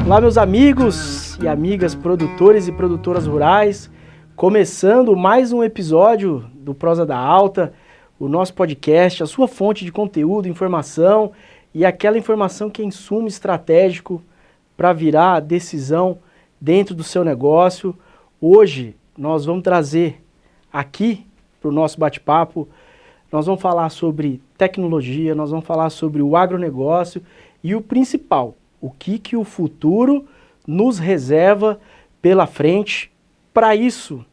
Olá, meus amigos e amigas produtores e produtoras rurais, começando mais um episódio do Prosa da Alta, o nosso podcast, a sua fonte de conteúdo, informação e aquela informação que é insumo estratégico para virar decisão dentro do seu negócio. Hoje nós vamos trazer aqui para o nosso bate-papo, nós vamos falar sobre tecnologia, nós vamos falar sobre o agronegócio e o principal, o que o futuro nos reserva pela frente. Para isso,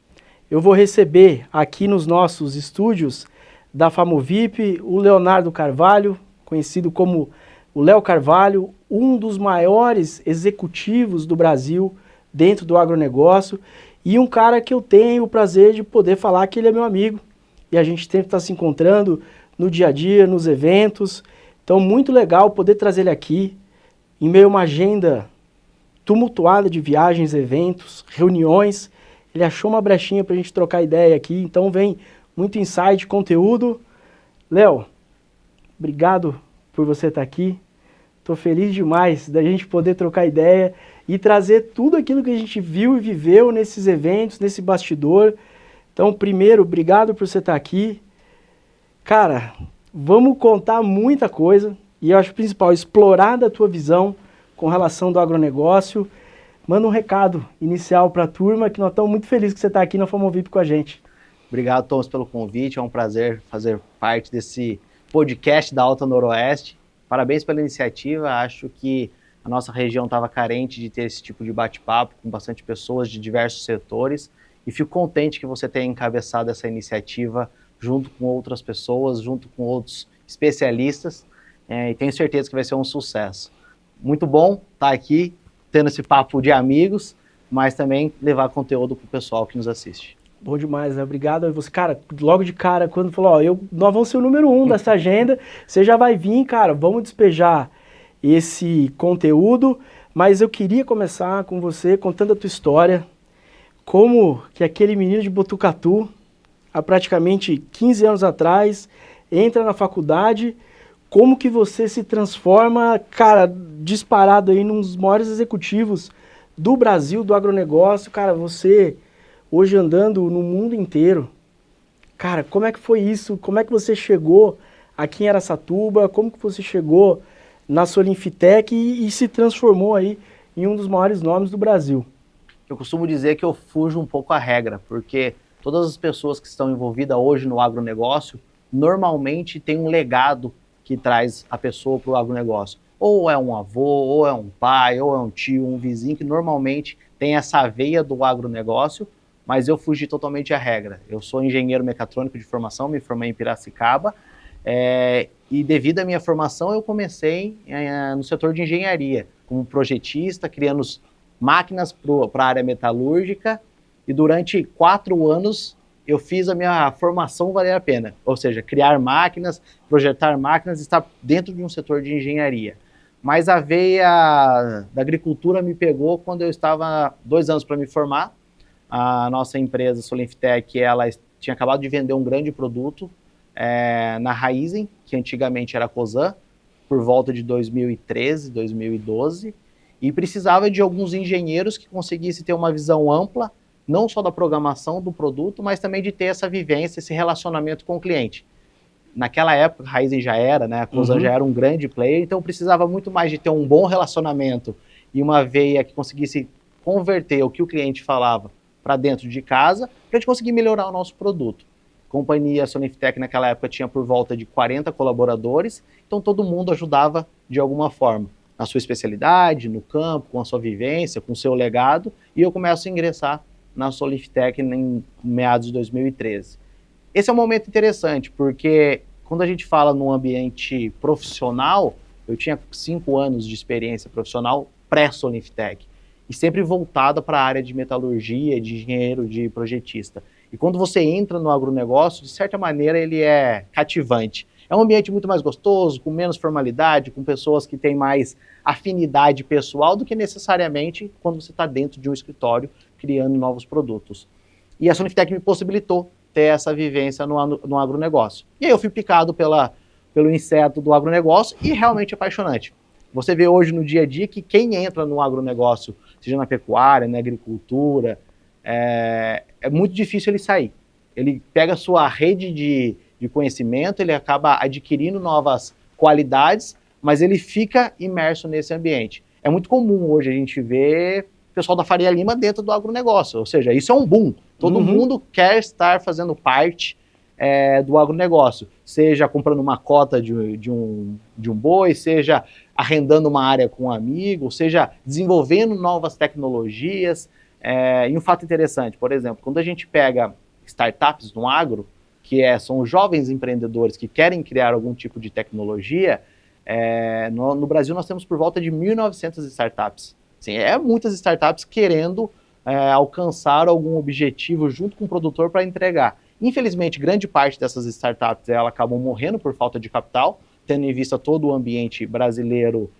eu vou receber aqui nos nossos estúdios da Famovip o Leonardo Carvalho, conhecido como o Léo Carvalho, um dos maiores executivos do Brasil dentro do agronegócio e um cara que eu tenho o prazer de poder falar que ele é meu amigo e a gente sempre está se encontrando no dia a dia, nos eventos. Então, muito legal poder trazer ele aqui em meio a uma agenda tumultuada de viagens, eventos, reuniões. Ele achou uma brechinha para a gente trocar ideia aqui, então vem muito insight, conteúdo. Léo, obrigado por você estar aqui. Estou feliz demais da gente poder trocar ideia e trazer tudo aquilo que a gente viu e viveu nesses eventos, nesse bastidor. Então, primeiro, obrigado por você estar aqui. Cara, vamos contar muita coisa e eu acho principal explorar da tua visão com relação do agronegócio. Manda um recado inicial para a turma, que nós estamos muito felizes que você está aqui na Famovip com a gente. Obrigado, Thomas, pelo convite. É um prazer fazer parte desse podcast da Alta Noroeste. Parabéns pela iniciativa. Acho que a nossa região estava carente de ter esse tipo de bate-papo com bastante pessoas de diversos setores e fico contente que você tenha encabeçado essa iniciativa junto com outras pessoas, junto com outros especialistas, e tenho certeza que vai ser um sucesso. Muito bom estar aqui, tendo esse papo de amigos, mas também levar conteúdo para o pessoal que nos assiste. Bom demais, né? Obrigado a você. Cara, logo de cara, quando falou, ó, nós vamos ser o número 1 dessa agenda, você já vai vir, cara, vamos despejar esse conteúdo, mas eu queria começar com você contando a tua história, como que aquele menino de Botucatu, há praticamente 15 anos atrás, entra na faculdade, como que você se transforma, cara, disparado aí num dos maiores executivos do Brasil, do agronegócio, cara, você hoje andando no mundo inteiro. Cara, como é que foi isso? Como é que você chegou aqui em Araçatuba? Como que você chegou na Solinfitec e se transformou aí em um dos maiores nomes do Brasil? Eu costumo dizer que eu fujo um pouco à regra, porque todas as pessoas que estão envolvidas hoje no agronegócio, normalmente tem um legado que traz a pessoa para o agronegócio. Ou é um avô, ou é um pai, ou é um tio, um vizinho, que normalmente tem essa veia do agronegócio, mas eu fugi totalmente à regra. Eu sou engenheiro mecatrônico de formação, me formei em Piracicaba, e devido à minha formação eu comecei no setor de engenharia, como projetista, criando máquinas para a área metalúrgica, e durante 4 anos eu fiz a minha formação valer a pena, ou seja, criar máquinas, projetar máquinas, estar dentro de um setor de engenharia. Mas a veia da agricultura me pegou quando eu estava 2 anos para me formar. A nossa empresa Solinfitec, ela tinha acabado de vender um grande produto na Raízen, que antigamente era a Cosan, por volta de 2013, 2012, e precisava de alguns engenheiros que conseguissem ter uma visão ampla, não só da programação do produto, mas também de ter essa vivência, esse relacionamento com o cliente. Naquela época, a Raízen já era, né? A Cosan já era um grande player, então precisava muito mais de ter um bom relacionamento e uma veia que conseguisse converter o que o cliente falava para dentro de casa, para a gente conseguir melhorar o nosso produto. A companhia Solinfitec naquela época tinha por volta de 40 colaboradores, então todo mundo ajudava de alguma forma, na sua especialidade, no campo, com a sua vivência, com o seu legado, e eu começo a ingressar na Solinfitec em meados de 2013. Esse é um momento interessante, porque quando a gente fala num ambiente profissional, eu tinha 5 anos de experiência profissional pré-Solinfitec, e sempre voltada para a área de metalurgia, de engenheiro, de projetista. E quando você entra no agronegócio, de certa maneira ele é cativante. É um ambiente muito mais gostoso, com menos formalidade, com pessoas que têm mais afinidade pessoal do que necessariamente quando você está dentro de um escritório criando novos produtos. E a Solinfitec me possibilitou ter essa vivência no agronegócio. E aí eu fui picado pelo inseto do agronegócio e realmente apaixonante. Você vê hoje no dia a dia que quem entra no agronegócio, seja na pecuária, na agricultura, é muito difícil ele sair. Ele pega a sua rede de conhecimento, ele acaba adquirindo novas qualidades, mas ele fica imerso nesse ambiente. É muito comum hoje a gente ver o pessoal da Faria Lima dentro do agronegócio, ou seja, isso é um boom. Todo mundo quer estar fazendo parte do agronegócio, seja comprando uma cota de um boi, seja arrendando uma área com um amigo, seja desenvolvendo novas tecnologias. E um fato interessante, por exemplo, quando a gente pega startups no agro, que são os jovens empreendedores que querem criar algum tipo de tecnologia, no Brasil nós temos por volta de 1.900 startups. Assim, muitas startups querendo alcançar algum objetivo junto com o produtor para entregar. Infelizmente, grande parte dessas startups acabam morrendo por falta de capital, tendo em vista todo o ambiente brasileiro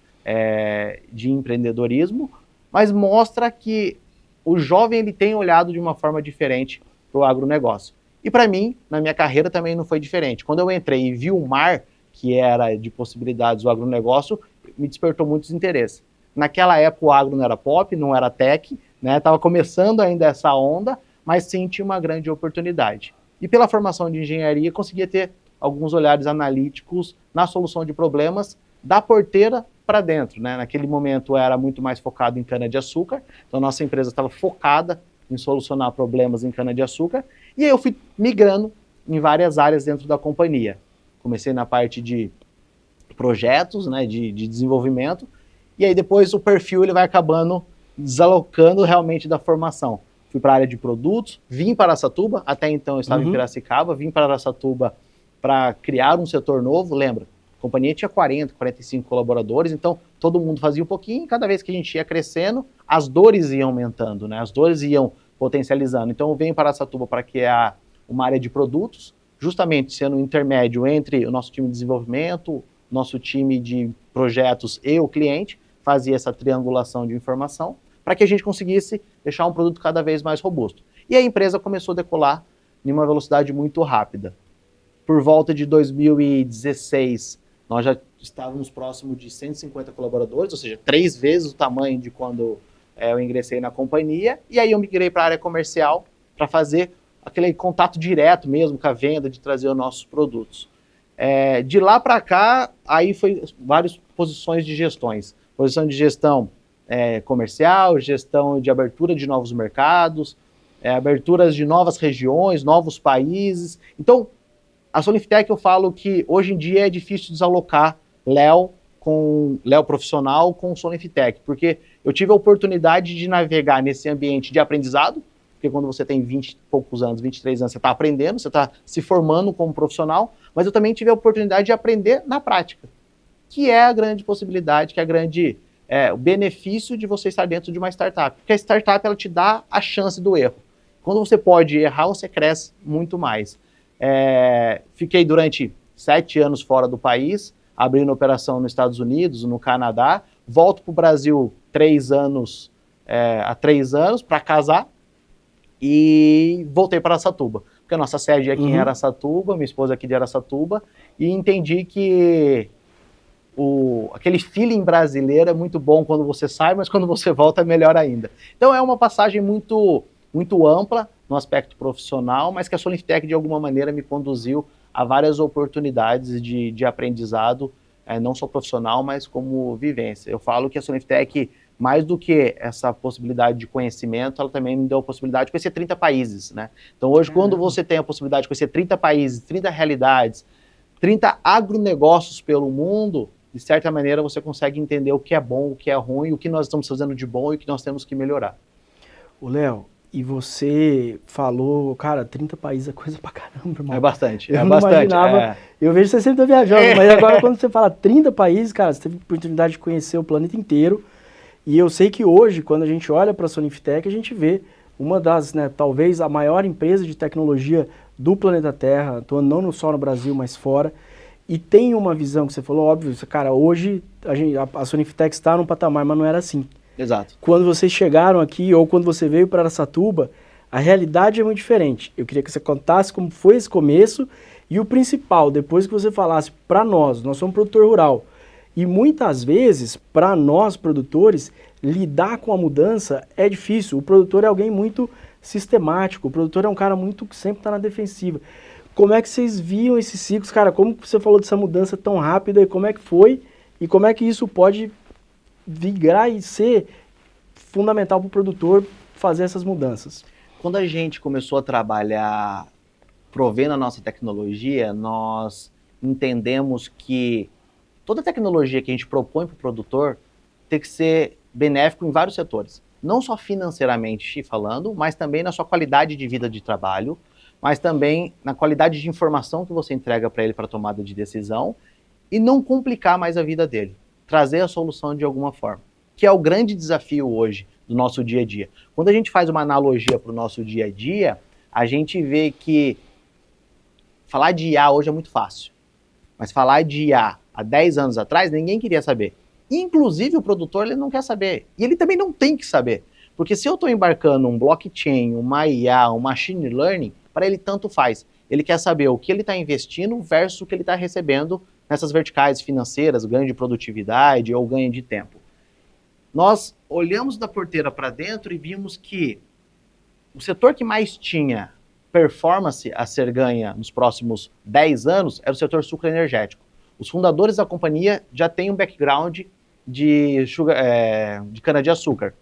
de empreendedorismo, mas mostra que o jovem ele tem olhado de uma forma diferente para o agronegócio. E para mim, na minha carreira também não foi diferente. Quando eu entrei e vi o mar que era de possibilidades do agronegócio, me despertou muitos interesses. Naquela época o agro não era pop, não era tech, estava começando ainda essa onda, mas sim tinha uma grande oportunidade. E pela formação de engenharia, conseguia ter alguns olhares analíticos na solução de problemas da porteira para dentro. Naquele momento era muito mais focado em cana-de-açúcar, então nossa empresa estava focada em solucionar problemas em cana-de-açúcar, e aí eu fui migrando em várias áreas dentro da companhia. Comecei na parte de projetos, de desenvolvimento, e aí depois o perfil ele vai acabando desalocando realmente da formação. Fui para a área de produtos, vim para Araçatuba, até então eu estava em Piracicaba, vim para Araçatuba para criar um setor novo, lembra? A companhia tinha 40, 45 colaboradores, então todo mundo fazia um pouquinho, e cada vez que a gente ia crescendo, as dores iam aumentando, as dores iam potencializando. Então eu venho para Araçatuba para criar uma área de produtos, justamente sendo um intermédio entre o nosso time de desenvolvimento, nosso time de projetos e o cliente, fazia essa triangulação de informação, para que a gente conseguisse deixar um produto cada vez mais robusto. E a empresa começou a decolar em uma velocidade muito rápida. Por volta de 2016, nós já estávamos próximo de 150 colaboradores, ou seja, 3 vezes o tamanho de quando eu ingressei na companhia, e aí eu migrei para a área comercial para fazer aquele contato direto mesmo com a venda, de trazer os nossos produtos. De lá para cá, aí foi várias posições de gestões. Posição de gestão comercial, gestão de abertura de novos mercados, aberturas de novas regiões, novos países. Então, a Soniftech eu falo que hoje em dia é difícil desalocar Léo profissional com Soniftech, porque eu tive a oportunidade de navegar nesse ambiente de aprendizado, porque quando você tem 20 e poucos anos, 23 anos, você está aprendendo, você está se formando como profissional, mas eu também tive a oportunidade de aprender na prática, que é a grande possibilidade, que é o benefício de você estar dentro de uma startup, porque a startup ela te dá a chance do erro. Quando você pode errar, você cresce muito mais. Fiquei durante 7 anos fora do país, abrindo operação nos Estados Unidos, no Canadá, volto para o Brasil há 3 anos para casar e voltei para Araçatuba, porque a nossa sede é aqui em Araçatuba, minha esposa é aqui de Araçatuba, e entendi que aquele feeling brasileiro é muito bom quando você sai, mas quando você volta é melhor ainda. Então é uma passagem muito, muito ampla no aspecto profissional, mas que a Soniftech de alguma maneira me conduziu a várias oportunidades de aprendizado, não só profissional, mas como vivência. Eu falo que a Soniftech, mais do que essa possibilidade de conhecimento, ela também me deu a possibilidade de conhecer 30 países, Então hoje, quando você tem a possibilidade de conhecer 30 países, 30 realidades, 30 agronegócios pelo mundo, de certa maneira você consegue entender o que é bom, o que é ruim, o que nós estamos fazendo de bom e o que nós temos que melhorar. O Léo, e você falou, cara, 30 países é coisa pra caramba, irmão. É bastante, eu não imaginava, eu vejo que você sempre tá viajando, mas agora quando você fala 30 países, cara, você teve a oportunidade de conhecer o planeta inteiro, e eu sei que hoje, quando a gente olha pra Soniftech, a gente vê uma das, talvez a maior empresa de tecnologia do planeta Terra, atuando não só no Brasil, mas fora, e tem uma visão que você falou, óbvio, cara, hoje a Soniftech está num patamar, mas não era assim. Exato. Quando vocês chegaram aqui, ou quando você veio para Araçatuba, a realidade é muito diferente. Eu queria que você contasse como foi esse começo, e o principal, depois que você falasse para nós somos um produtor rural, E muitas vezes, para nós produtores, lidar com a mudança é difícil. O produtor é alguém muito sistemático, o produtor é um cara muito que sempre está na defensiva. Como é que vocês viam esses ciclos? Cara, como você falou dessa mudança tão rápida e como é que foi? E como é que isso pode virar e ser fundamental para o produtor fazer essas mudanças? Quando a gente começou a trabalhar provendo a nossa tecnologia, nós entendemos que toda tecnologia que a gente propõe para o produtor tem que ser benéfico em vários setores. Não só financeiramente falando, mas também na sua qualidade de vida de trabalho, mas também na qualidade de informação que você entrega para ele para tomada de decisão e não complicar mais a vida dele. Trazer a solução de alguma forma, que é o grande desafio hoje do nosso dia a dia. Quando a gente faz uma analogia para o nosso dia a dia, a gente vê que falar de IA hoje é muito fácil, mas falar de IA há 10 anos atrás, ninguém queria saber. Inclusive o produtor ele não quer saber, e ele também não tem que saber, porque se eu estou embarcando um blockchain, uma IA, um machine learning, para ele tanto faz. Ele quer saber o que ele está investindo versus o que ele está recebendo nessas verticais financeiras, ganho de produtividade ou ganho de tempo. Nós olhamos da porteira para dentro e vimos que o setor que mais tinha performance a ser ganha nos próximos 10 anos era o setor sucroenergético. Os fundadores da companhia já têm um background de cana-de-açúcar.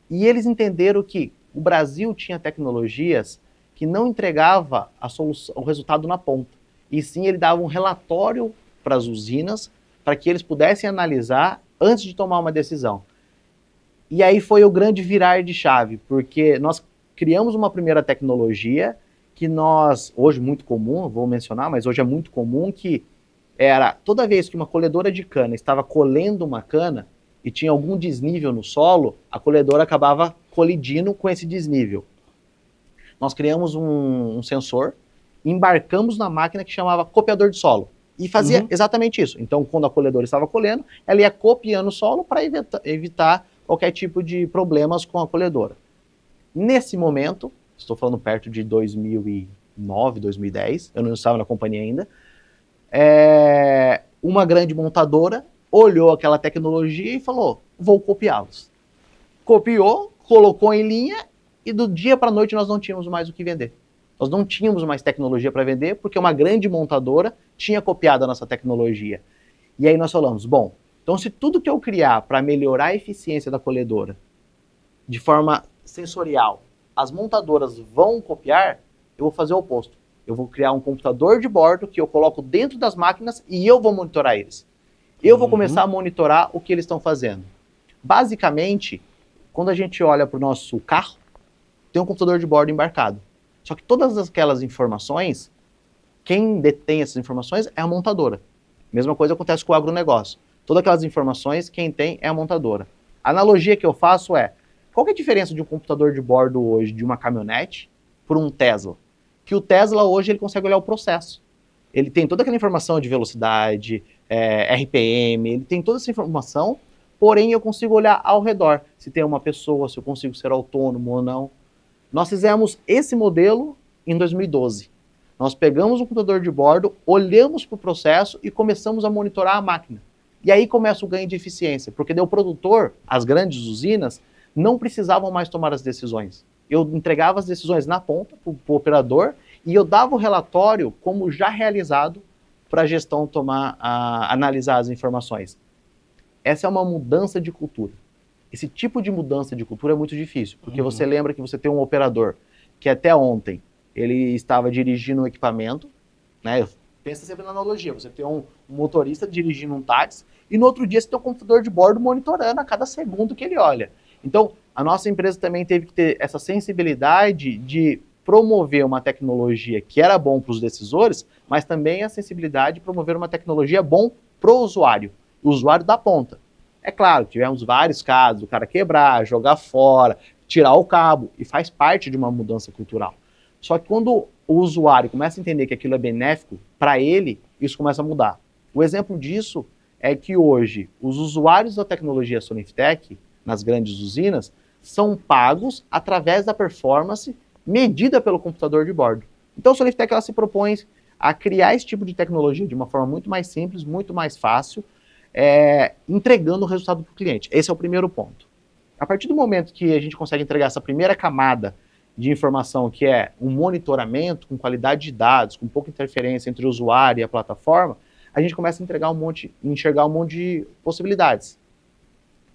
E eles entenderam que o Brasil tinha tecnologias que não entregava a solução, o resultado na ponta. E sim, ele dava um relatório para as usinas para que eles pudessem analisar antes de tomar uma decisão. E aí foi o grande virar de chave, porque nós criamos uma primeira tecnologia que nós, hoje muito comum, vou mencionar, mas hoje é muito comum, que era toda vez que uma colhedora de cana estava colhendo uma cana e tinha algum desnível no solo, a colhedora acabava colidindo com esse desnível. Nós criamos um sensor, embarcamos na máquina que chamava copiador de solo e fazia exatamente isso. Então, quando a colhedora estava colhendo, ela ia copiando o solo para evitar qualquer tipo de problemas com a colhedora. Nesse momento, estou falando perto de 2009, 2010, eu não estava na companhia ainda, uma grande montadora olhou aquela tecnologia e falou, vou copiá-los. Copiou, colocou em linha e do dia para a noite nós não tínhamos mais o que vender. Nós não tínhamos mais tecnologia para vender porque uma grande montadora tinha copiado a nossa tecnologia. E aí nós falamos, bom, então se tudo que eu criar para melhorar a eficiência da colhedora de forma sensorial, as montadoras vão copiar, eu vou fazer o oposto. Eu vou criar um computador de bordo que eu coloco dentro das máquinas e eu vou monitorar eles. Eu vou começar a monitorar o que eles estão fazendo. Basicamente, quando a gente olha para o nosso carro, tem um computador de bordo embarcado. Só que todas aquelas informações, quem detém essas informações é a montadora. Mesma coisa acontece com o agronegócio. Todas aquelas informações, quem tem é a montadora. A analogia que eu faço é, qual que é a diferença de um computador de bordo hoje, de uma caminhonete, por um Tesla? Que o Tesla hoje ele consegue olhar o processo. Ele tem toda aquela informação de velocidade, RPM, ele tem toda essa informação, porém eu consigo olhar ao redor, se tem uma pessoa, se eu consigo ser autônomo ou não. Nós fizemos esse modelo em 2012. Nós pegamos o computador de bordo, olhamos para o processo e começamos a monitorar a máquina. E aí começa o ganho de eficiência, porque daí o produtor, as grandes usinas, não precisavam mais tomar as decisões. Eu entregava as decisões na ponta para o operador e eu dava o relatório como já realizado para a gestão analisar as informações. Essa é uma mudança de cultura. Esse tipo de mudança de cultura é muito difícil, porque você lembra que você tem um operador que até ontem ele estava dirigindo um equipamento, né? Pensa sempre na analogia, você tem um motorista dirigindo um táxi e no outro dia você tem um computador de bordo monitorando a cada segundo que ele olha. Então, a nossa empresa também teve que ter essa sensibilidade de promover uma tecnologia que era bom para os decisores, mas também a sensibilidade de promover uma tecnologia bom para o usuário da ponta. É claro, tivemos vários casos, o cara quebrar, jogar fora, tirar o cabo, e faz parte de uma mudança cultural. Só que quando o usuário começa a entender que aquilo é benéfico para ele, isso começa a mudar. O exemplo disso é que hoje os usuários da tecnologia Soniftech, nas grandes usinas, são pagos através da performance medida pelo computador de bordo. Então a Soniftech ela se propõe a criar esse tipo de tecnologia de uma forma muito mais simples, muito mais fácil, entregando o resultado para o cliente. Esse é o primeiro ponto. A partir do momento que a gente consegue entregar essa primeira camada de informação, que é um monitoramento com qualidade de dados, com pouca interferência entre o usuário e a plataforma, a gente começa a enxergar um monte de possibilidades,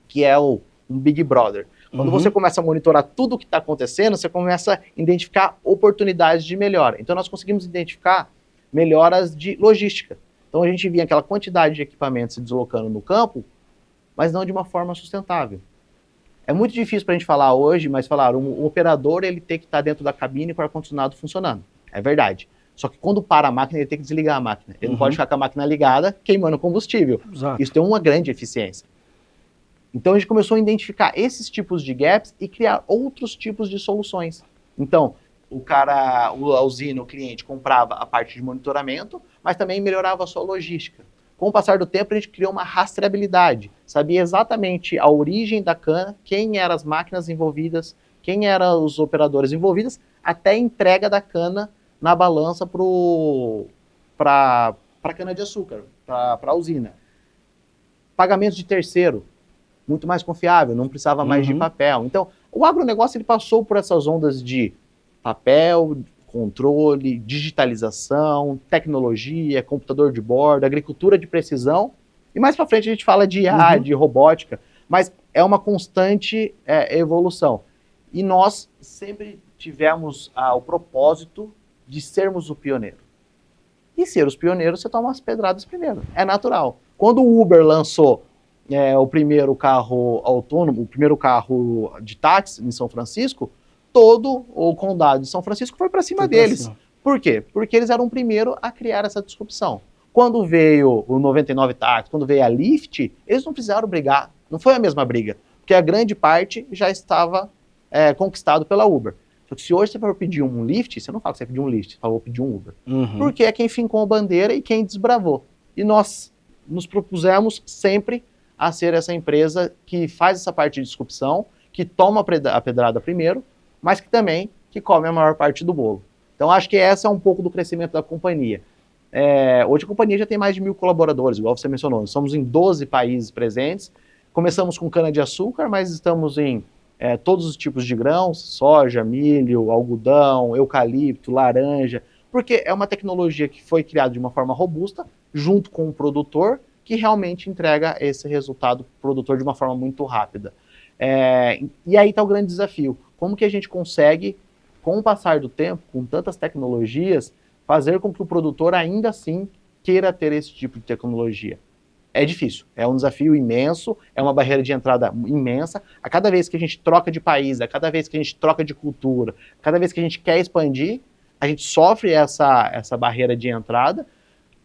que é um Big Brother. Quando você começa a monitorar tudo o que está acontecendo, você começa a identificar oportunidades de melhora. Então, nós conseguimos identificar melhoras de logística. Então, a gente via aquela quantidade de equipamentos se deslocando no campo, mas não de uma forma sustentável. É muito difícil para a gente falar hoje, mas o operador ele tem que estar dentro da cabine com o ar-condicionado funcionando. É verdade. Só que quando para a máquina, ele tem que desligar a máquina. Ele não pode ficar com a máquina ligada, queimando combustível. Exato. Isso tem uma grande eficiência. Então, a gente começou a identificar esses tipos de gaps e criar outros tipos de soluções. Então, a usina, o cliente, comprava a parte de monitoramento, mas também melhorava a sua logística. Com o passar do tempo, a gente criou uma rastreabilidade. Sabia exatamente a origem da cana, quem eram as máquinas envolvidas, quem eram os operadores envolvidos, até a entrega da cana na balança para a cana-de-açúcar, para a usina. Pagamentos de terceiro, muito mais confiável, não precisava mais de papel. Então, o agronegócio ele passou por essas ondas de papel, controle, digitalização, tecnologia, computador de bordo, agricultura de precisão, e mais para frente a gente fala de IA, de robótica, mas é uma constante evolução. E nós sempre tivemos o propósito de sermos o pioneiro. E ser os pioneiros, você toma as pedradas primeiro, é natural. Quando o Uber lançou o primeiro carro autônomo, o primeiro carro de táxi em São Francisco, todo o condado de São Francisco foi para cima deles. Por quê? Porque eles eram o primeiro a criar essa disrupção. Quando veio o 99 táxi, quando veio a Lyft, eles não precisaram brigar, não foi a mesma briga, porque a grande parte já estava conquistado pela Uber. Só que se hoje você for pedir um Lyft, você não fala que você vai pedir um Lyft, você fala, vou pedir um Uber. Porque é quem fincou a bandeira e quem desbravou. E nós nos propusemos sempre a ser essa empresa que faz essa parte de disrupção, que toma a pedrada primeiro, mas que também come a maior parte do bolo. Então, acho que esse é um pouco do crescimento da companhia. Hoje a companhia já tem mais de 1.000 colaboradores, igual você mencionou. Nós somos em 12 países presentes. Começamos com cana-de-açúcar, mas estamos em todos os tipos de grãos, soja, milho, algodão, eucalipto, laranja, porque é uma tecnologia que foi criada de uma forma robusta, junto com o produtor, que realmente entrega esse resultado para o produtor de uma forma muito rápida. E aí está o grande desafio. Como que a gente consegue, com o passar do tempo, com tantas tecnologias, fazer com que o produtor ainda assim queira ter esse tipo de tecnologia? É difícil, é um desafio imenso, é uma barreira de entrada imensa. A cada vez que a gente troca de país, a cada vez que a gente troca de cultura, a cada vez que a gente quer expandir, a gente sofre essa barreira de entrada,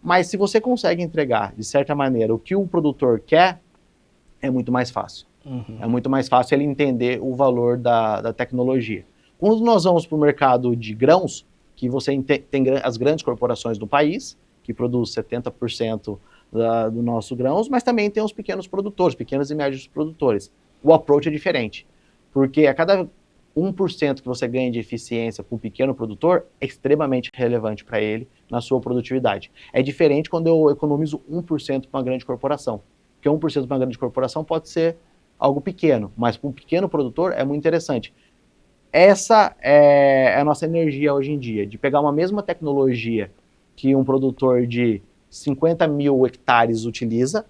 mas se você consegue entregar, de certa maneira, o que o produtor quer, é muito mais fácil. É muito mais fácil ele entender o valor da tecnologia. Quando nós vamos para o mercado de grãos, que você tem as grandes corporações do país, que produzem 70% do nosso grãos, mas também tem os pequenos produtores, pequenos e médios produtores. O approach é diferente, porque a cada 1% que você ganha de eficiência com um pequeno produtor é extremamente relevante para ele na sua produtividade. É diferente quando eu economizo 1% para uma grande corporação, porque 1% para uma grande corporação pode ser algo pequeno, mas para um pequeno produtor é muito interessante. Essa é a nossa energia hoje em dia, de pegar uma mesma tecnologia que um produtor de 50 mil hectares utiliza,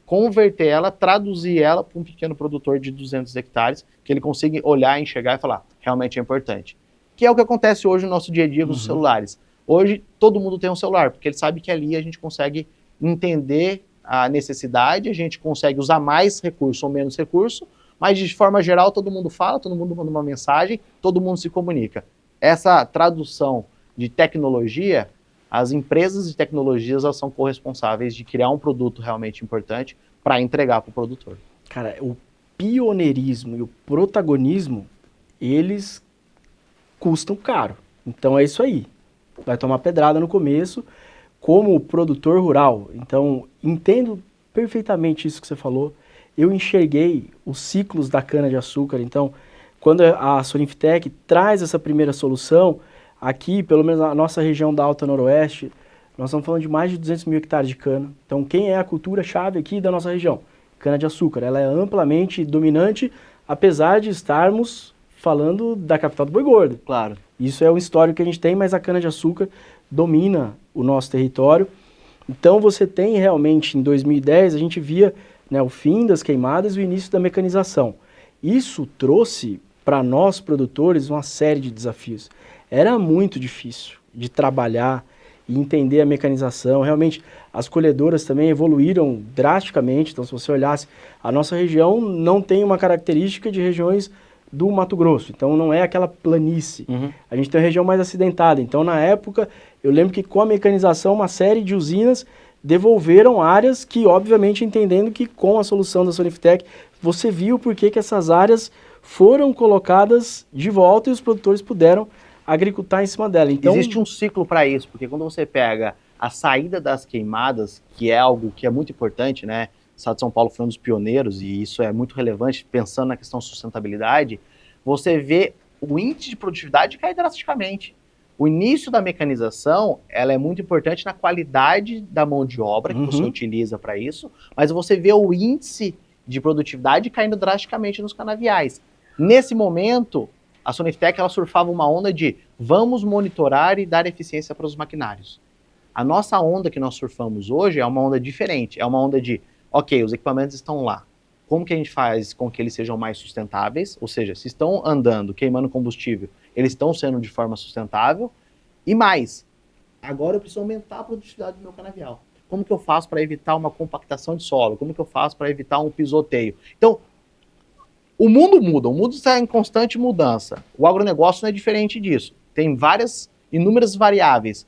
converter ela, traduzir ela para um pequeno produtor de 200 hectares, que ele consiga olhar, enxergar e falar, realmente é importante. Que é o que acontece hoje no nosso dia a dia com os celulares. Hoje, todo mundo tem um celular, porque ele sabe que ali a gente consegue entender a necessidade, a gente consegue usar mais recurso ou menos recurso, mas de forma geral todo mundo fala, todo mundo manda uma mensagem, todo mundo se comunica. Essa tradução de tecnologia, as empresas de tecnologias elas são corresponsáveis de criar um produto realmente importante para entregar para o produtor. Cara, o pioneirismo e o protagonismo, eles custam caro. Então é isso aí. Vai tomar pedrada no começo, como produtor rural. Então, entendo perfeitamente isso que você falou. Eu enxerguei os ciclos da cana-de-açúcar. Então, quando a Solinftec traz essa primeira solução, aqui, pelo menos na nossa região da Alta Noroeste, nós estamos falando de mais de 200 mil hectares de cana. Então, quem é a cultura-chave aqui da nossa região? Cana-de-açúcar. Ela é amplamente dominante, apesar de estarmos falando da capital do boi gordo. Claro. Isso é um histórico que a gente tem, mas a cana-de-açúcar domina o nosso território. Então, você tem realmente, em 2010, a gente via, né, o fim das queimadas e o início da mecanização. Isso trouxe para nós, produtores, uma série de desafios. Era muito difícil de trabalhar e entender a mecanização. Realmente, as colhedoras também evoluíram drasticamente. Então, se você olhasse, a nossa região não tem uma característica de regiões do Mato Grosso. Então, não é aquela planície. A gente tem uma região mais acidentada. Então, na época, eu lembro que com a mecanização, uma série de usinas devolveram áreas que, obviamente, entendendo que com a solução da Soniftec, você viu por que essas áreas foram colocadas de volta e os produtores puderam agricultar em cima dela. Então, existe um ciclo para isso, porque quando você pega a saída das queimadas, que é algo que é muito importante, né? O Estado de São Paulo foi um dos pioneiros, e isso é muito relevante, pensando na questão de sustentabilidade, você vê o índice de produtividade cair drasticamente. O início da mecanização, ela é muito importante na qualidade da mão de obra que você utiliza para isso, mas você vê o índice de produtividade caindo drasticamente nos canaviais. Nesse momento, a Soniftec ela surfava uma onda de vamos monitorar e dar eficiência para os maquinários. A nossa onda que nós surfamos hoje é uma onda diferente, é uma onda de, ok, os equipamentos estão lá, como que a gente faz com que eles sejam mais sustentáveis, ou seja, se estão andando, queimando combustível, eles estão sendo de forma sustentável, e mais, agora eu preciso aumentar a produtividade do meu canavial. Como que eu faço para evitar uma compactação de solo? Como que eu faço para evitar um pisoteio? Então, o mundo muda, o mundo está em constante mudança. O agronegócio não é diferente disso. Tem inúmeras variáveis.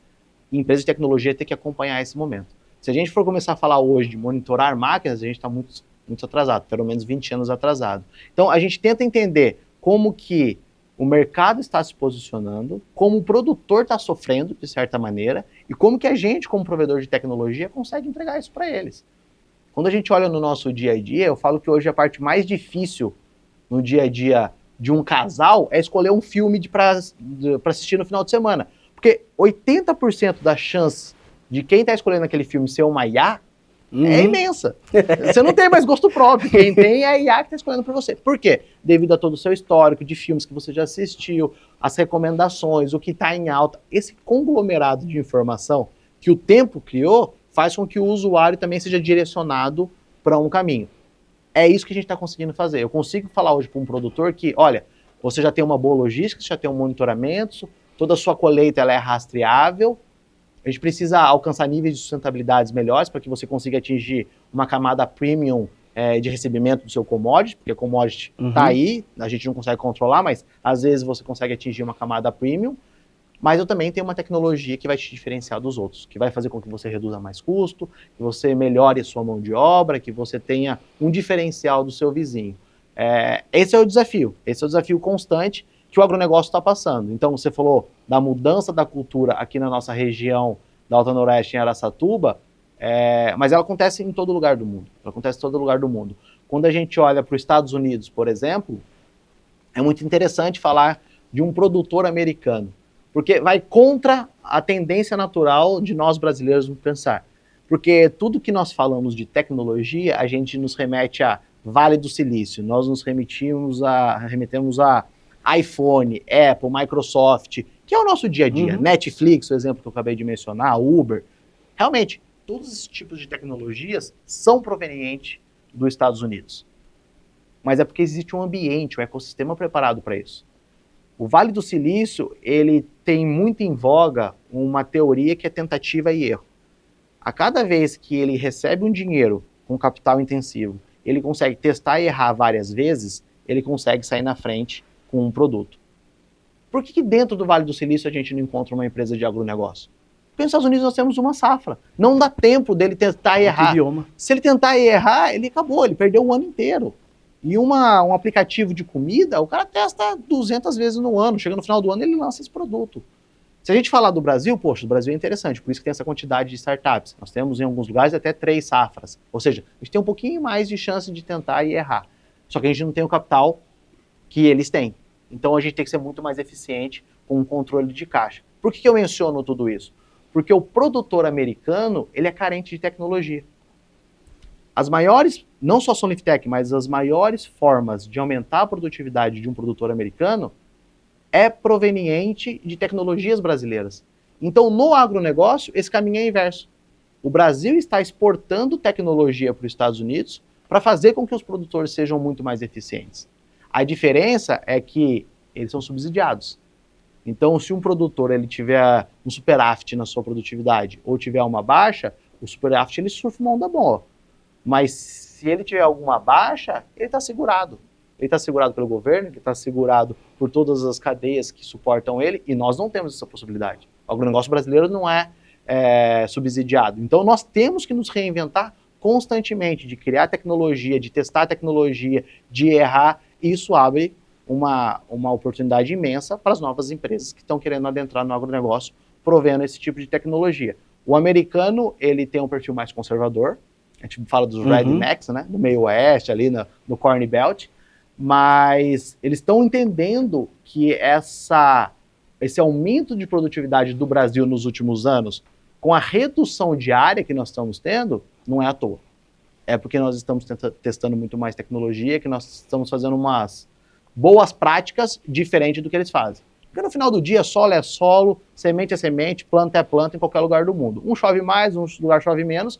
E a empresa de tecnologia tem que acompanhar esse momento. Se a gente for começar a falar hoje de monitorar máquinas, a gente está muito atrasado, pelo menos 20 anos atrasado. Então, a gente tenta entender como que o mercado está se posicionando, como o produtor está sofrendo, de certa maneira, e como que a gente, como provedor de tecnologia, consegue entregar isso para eles. Quando a gente olha no nosso dia a dia, eu falo que hoje a parte mais difícil no dia a dia de um casal é escolher um filme para assistir no final de semana. Porque 80% da chance de quem está escolhendo aquele filme ser uma IA é imensa. Você não tem mais gosto próprio. Quem tem é a IA que está escolhendo por você. Por quê? Devido a todo o seu histórico de filmes que você já assistiu, as recomendações, o que está em alta. Esse conglomerado de informação que o tempo criou faz com que o usuário também seja direcionado para um caminho. É isso que a gente está conseguindo fazer. Eu consigo falar hoje para um produtor que, olha, você já tem uma boa logística, você já tem um monitoramento, toda a sua colheita ela é rastreável, a gente precisa alcançar níveis de sustentabilidade melhores para que você consiga atingir uma camada premium de recebimento do seu commodity, porque a commodity está aí, a gente não consegue controlar, mas às vezes você consegue atingir uma camada premium, mas eu também tenho uma tecnologia que vai te diferenciar dos outros, que vai fazer com que você reduza mais custo, que você melhore a sua mão de obra, que você tenha um diferencial do seu vizinho. Esse é o desafio constante que o agronegócio está passando. Então, você falou da mudança da cultura aqui na nossa região da Alta Noroeste, em Araçatuba, mas ela acontece em todo lugar do mundo. Quando a gente olha para os Estados Unidos, por exemplo, é muito interessante falar de um produtor americano, porque vai contra a tendência natural de nós brasileiros pensar. Porque tudo que nós falamos de tecnologia, a gente nos remete a Vale do Silício, nós nos remetemos a iPhone, Apple, Microsoft, que é o nosso dia a dia. Netflix, o exemplo que eu acabei de mencionar, Uber. Realmente, todos esses tipos de tecnologias são provenientes dos Estados Unidos. Mas é porque existe um ambiente, um ecossistema preparado para isso. O Vale do Silício, ele tem muito em voga uma teoria que é tentativa e erro. A cada vez que ele recebe um dinheiro com capital intensivo, ele consegue testar e errar várias vezes, ele consegue sair na frente com um produto. Por que dentro do Vale do Silício a gente não encontra uma empresa de agronegócio? Porque nos Estados Unidos nós temos uma safra. Não dá tempo dele tentar e errar. Se ele tentar e errar, ele acabou, ele perdeu o ano inteiro. E um aplicativo de comida, o cara testa 200 vezes no ano. Chega no final do ano, ele lança esse produto. Se a gente falar do Brasil, poxa, o Brasil é interessante, por isso que tem essa quantidade de startups. Nós temos em alguns lugares até 3 safras. Ou seja, a gente tem um pouquinho mais de chance de tentar e errar. Só que a gente não tem o capital que eles têm. Então a gente tem que ser muito mais eficiente com o controle de caixa. Por que eu menciono tudo isso? Porque o produtor americano, ele é carente de tecnologia. As maiores, não só Sonliftech, mas as maiores formas de aumentar a produtividade de um produtor americano é proveniente de tecnologias brasileiras. Então, no agronegócio, esse caminho é inverso. O Brasil está exportando tecnologia para os Estados Unidos para fazer com que os produtores sejam muito mais eficientes. A diferença é que eles são subsidiados. Então, se um produtor ele tiver um superávit na sua produtividade ou tiver uma baixa, o superávit ele surfa uma onda boa. Mas se ele tiver alguma baixa, ele está segurado. Ele está segurado pelo governo, ele está segurado por todas as cadeias que suportam ele, e nós não temos essa possibilidade. O agronegócio brasileiro não é subsidiado. Então, nós temos que nos reinventar constantemente, de criar tecnologia, de testar tecnologia, de errar, e isso abre uma oportunidade imensa para as novas empresas que estão querendo adentrar no agronegócio, provendo esse tipo de tecnologia. O americano, ele tem um perfil mais conservador, a gente fala dos rednecks, né, do meio oeste, ali no Corn Belt, mas eles estão entendendo que esse aumento de produtividade do Brasil nos últimos anos, com a redução de área que nós estamos tendo, não é à toa. É porque nós estamos testando muito mais tecnologia, que nós estamos fazendo umas boas práticas diferente do que eles fazem. Porque no final do dia, solo é solo, semente é semente, planta é planta em qualquer lugar do mundo. Um chove mais, um lugar chove menos,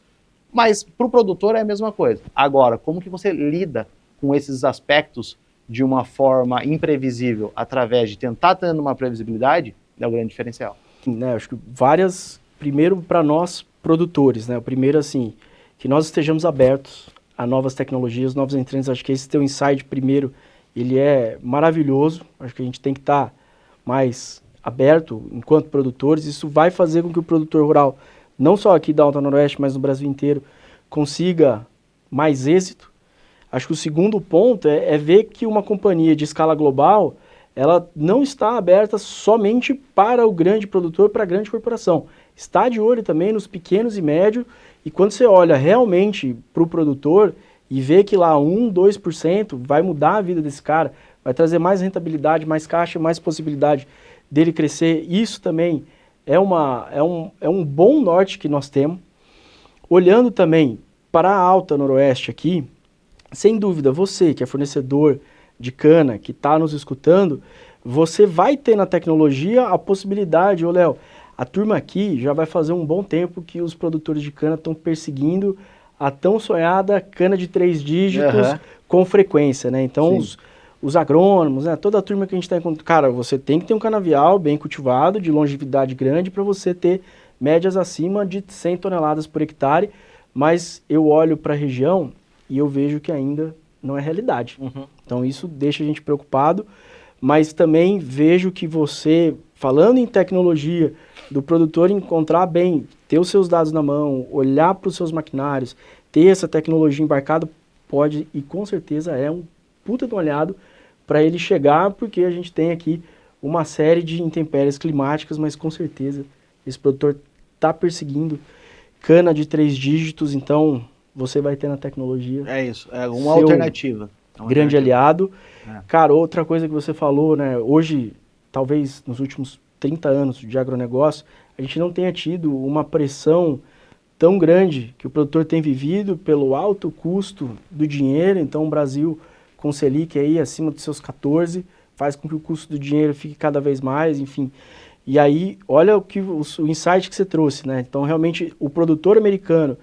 mas para o produtor é a mesma coisa. Agora, como que você lida com esses aspectos de uma forma imprevisível, através de tentar ter uma previsibilidade, é o grande diferencial. Acho que primeiro para nós produtores, o primeiro assim, que nós estejamos abertos a novas tecnologias, novos entrantes. Acho que esse teu insight primeiro, ele é maravilhoso. Acho que a gente tem que estar mais aberto enquanto produtores. Isso vai fazer com que o produtor rural, não só aqui da Alta Noroeste, mas no Brasil inteiro, consiga mais êxito. Acho que o segundo ponto é ver que uma companhia de escala global, ela não está aberta somente para o grande produtor, para a grande corporação. Está de olho também nos pequenos e médios, e quando você olha realmente para o produtor e vê que lá 1%, 2% vai mudar a vida desse cara, vai trazer mais rentabilidade, mais caixa, mais possibilidade dele crescer, isso também é um bom norte que nós temos. Olhando também para a Alta Noroeste aqui, sem dúvida, você que é fornecedor de cana, que está nos escutando, você vai ter na tecnologia a possibilidade, Léo, a turma aqui já vai fazer um bom tempo que os produtores de cana estão perseguindo a tão sonhada cana de 3 dígitos com frequência, né? Então, os agrônomos, toda a turma que a gente está encontrando, cara, você tem que ter um canavial bem cultivado, de longevidade grande, para você ter médias acima de 100 toneladas por hectare, mas eu olho para a região e eu vejo que ainda não é realidade. Então, isso deixa a gente preocupado, mas também vejo que você, falando em tecnologia, do produtor encontrar bem, ter os seus dados na mão, olhar para os seus maquinários, ter essa tecnologia embarcada, pode, e com certeza é um puta de um aliado para ele chegar, porque a gente tem aqui uma série de intempéries climáticas, mas com certeza esse produtor está perseguindo cana de 3 dígitos, então você vai ter na tecnologia. É isso, é uma alternativa. Grande aliado. Cara, outra coisa que você falou, hoje, talvez nos últimos 30 anos de agronegócio, a gente não tenha tido uma pressão tão grande que o produtor tem vivido pelo alto custo do dinheiro. Então o Brasil, com Selic aí acima dos seus 14, faz com que o custo do dinheiro fique cada vez mais, enfim. E aí, olha o insight que você trouxe, Então, realmente, o produtor americano,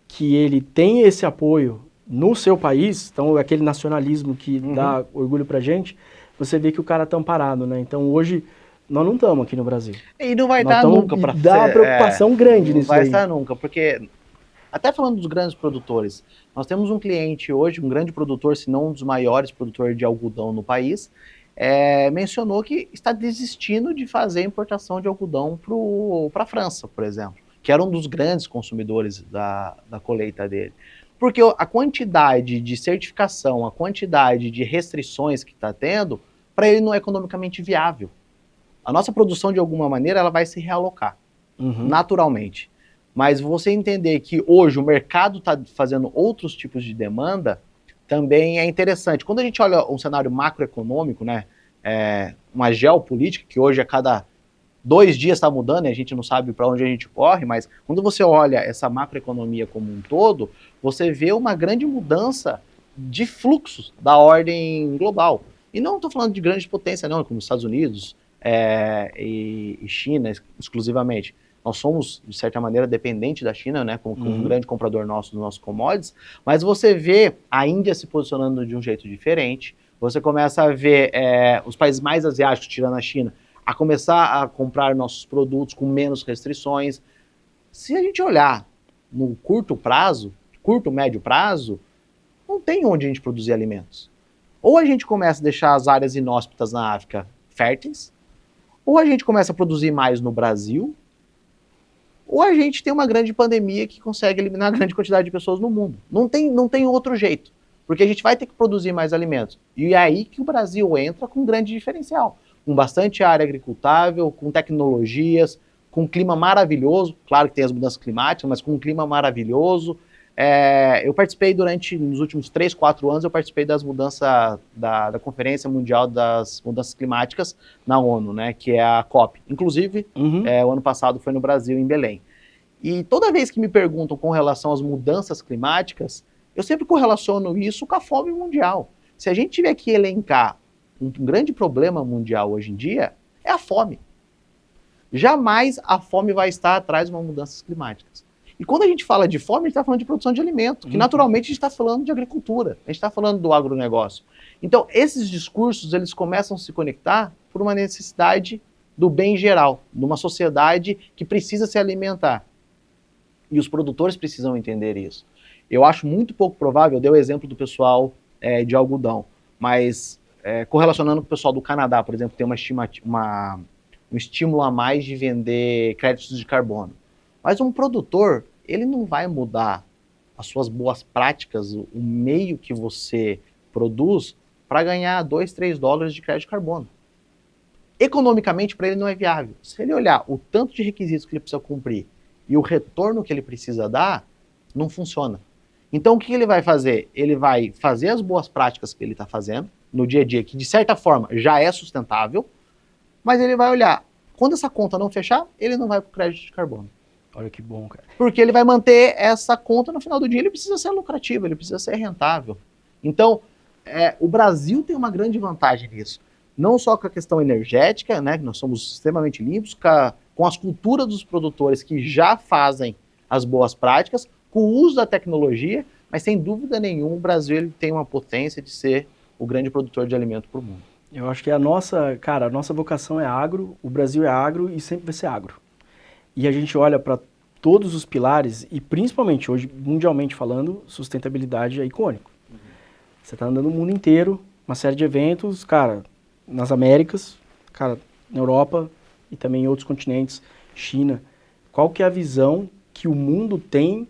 que ele tem esse apoio no seu país, então aquele nacionalismo que dá orgulho pra gente, você vê que o cara tá amparado, Então, hoje, nós não estamos aqui no Brasil. E não vai estar nunca para dá uma preocupação grande nisso aí. Não vai estar nunca, porque, até falando dos grandes produtores, nós temos um cliente hoje, um grande produtor, se não um dos maiores produtores de algodão no país, mencionou que está desistindo de fazer importação de algodão para a França, por exemplo, que era um dos grandes consumidores da colheita dele. Porque a quantidade de certificação, a quantidade de restrições que está tendo, para ele não é economicamente viável. A nossa produção, de alguma maneira, ela vai se realocar, naturalmente. Mas você entender que hoje o mercado está fazendo outros tipos de demanda, também é interessante. Quando a gente olha um cenário macroeconômico, uma geopolítica, que hoje a cada 2 dias está mudando e a gente não sabe para onde a gente corre, mas quando você olha essa macroeconomia como um todo, você vê uma grande mudança de fluxos da ordem global. E não estou falando de grande potência, não, como os Estados Unidos e China exclusivamente. Nós somos, de certa maneira, dependentes da China, né, como um grande comprador nosso dos nossos commodities, mas você vê a Índia se posicionando de um jeito diferente, você começa a ver os países mais asiáticos, tirando a China, a começar a comprar nossos produtos com menos restrições. Se a gente olhar no curto, médio prazo, não tem onde a gente produzir alimentos. Ou a gente começa a deixar as áreas inóspitas na África férteis, ou a gente começa a produzir mais no Brasil, ou a gente tem uma grande pandemia que consegue eliminar a grande quantidade de pessoas no mundo. Não tem outro jeito, porque a gente vai ter que produzir mais alimentos. E é aí que o Brasil entra com um grande diferencial, com bastante área agricultável, com tecnologias, com um clima maravilhoso, claro que tem as mudanças climáticas, mas com um clima maravilhoso. Eu participei nos últimos 3, 4 anos, eu participei das mudanças da Conferência Mundial das Mudanças Climáticas na ONU, né, que é a COP. Inclusive, o ano passado foi no Brasil, em Belém. E toda vez que me perguntam com relação às mudanças climáticas, eu sempre correlaciono isso com a fome mundial. Se a gente tiver que elencar um grande problema mundial hoje em dia, é a fome. Jamais a fome vai estar atrás de uma mudanças climáticas. E quando a gente fala de fome, a gente está falando de produção de alimento, que naturalmente a gente está falando de agricultura, a gente está falando do agronegócio. Então, esses discursos, eles começam a se conectar por uma necessidade do bem geral, numa sociedade que precisa se alimentar. E os produtores precisam entender isso. Eu acho muito pouco provável, eu dei o exemplo do pessoal de algodão, mas correlacionando com o pessoal do Canadá, por exemplo, tem um estímulo a mais de vender créditos de carbono. Mas um produtor, ele não vai mudar as suas boas práticas, o meio que você produz, para ganhar 2, 3 dólares de crédito de carbono. Economicamente, para ele não é viável. Se ele olhar o tanto de requisitos que ele precisa cumprir e o retorno que ele precisa dar, não funciona. Então, o que ele vai fazer? Ele vai fazer as boas práticas que ele está fazendo no dia a dia, que de certa forma já é sustentável, mas ele vai olhar, quando essa conta não fechar, ele não vai para o crédito de carbono. Olha que bom, cara. Porque ele vai manter essa conta no final do dia, ele precisa ser lucrativo, ele precisa ser rentável. Então, o Brasil tem uma grande vantagem nisso. Não só com a questão energética, né, que nós somos extremamente limpos, com as culturas dos produtores que já fazem as boas práticas, com o uso da tecnologia, mas sem dúvida nenhuma o Brasil ele tem uma potência de ser o grande produtor de alimento para o mundo. Eu acho que a nossa vocação é agro, o Brasil é agro e sempre vai ser agro. E a gente olha para todos os pilares, e principalmente hoje, mundialmente falando, sustentabilidade é icônico. Você está andando no mundo inteiro, uma série de eventos, cara, nas Américas, cara, na Europa e também em outros continentes, China. Qual que é a visão que o mundo tem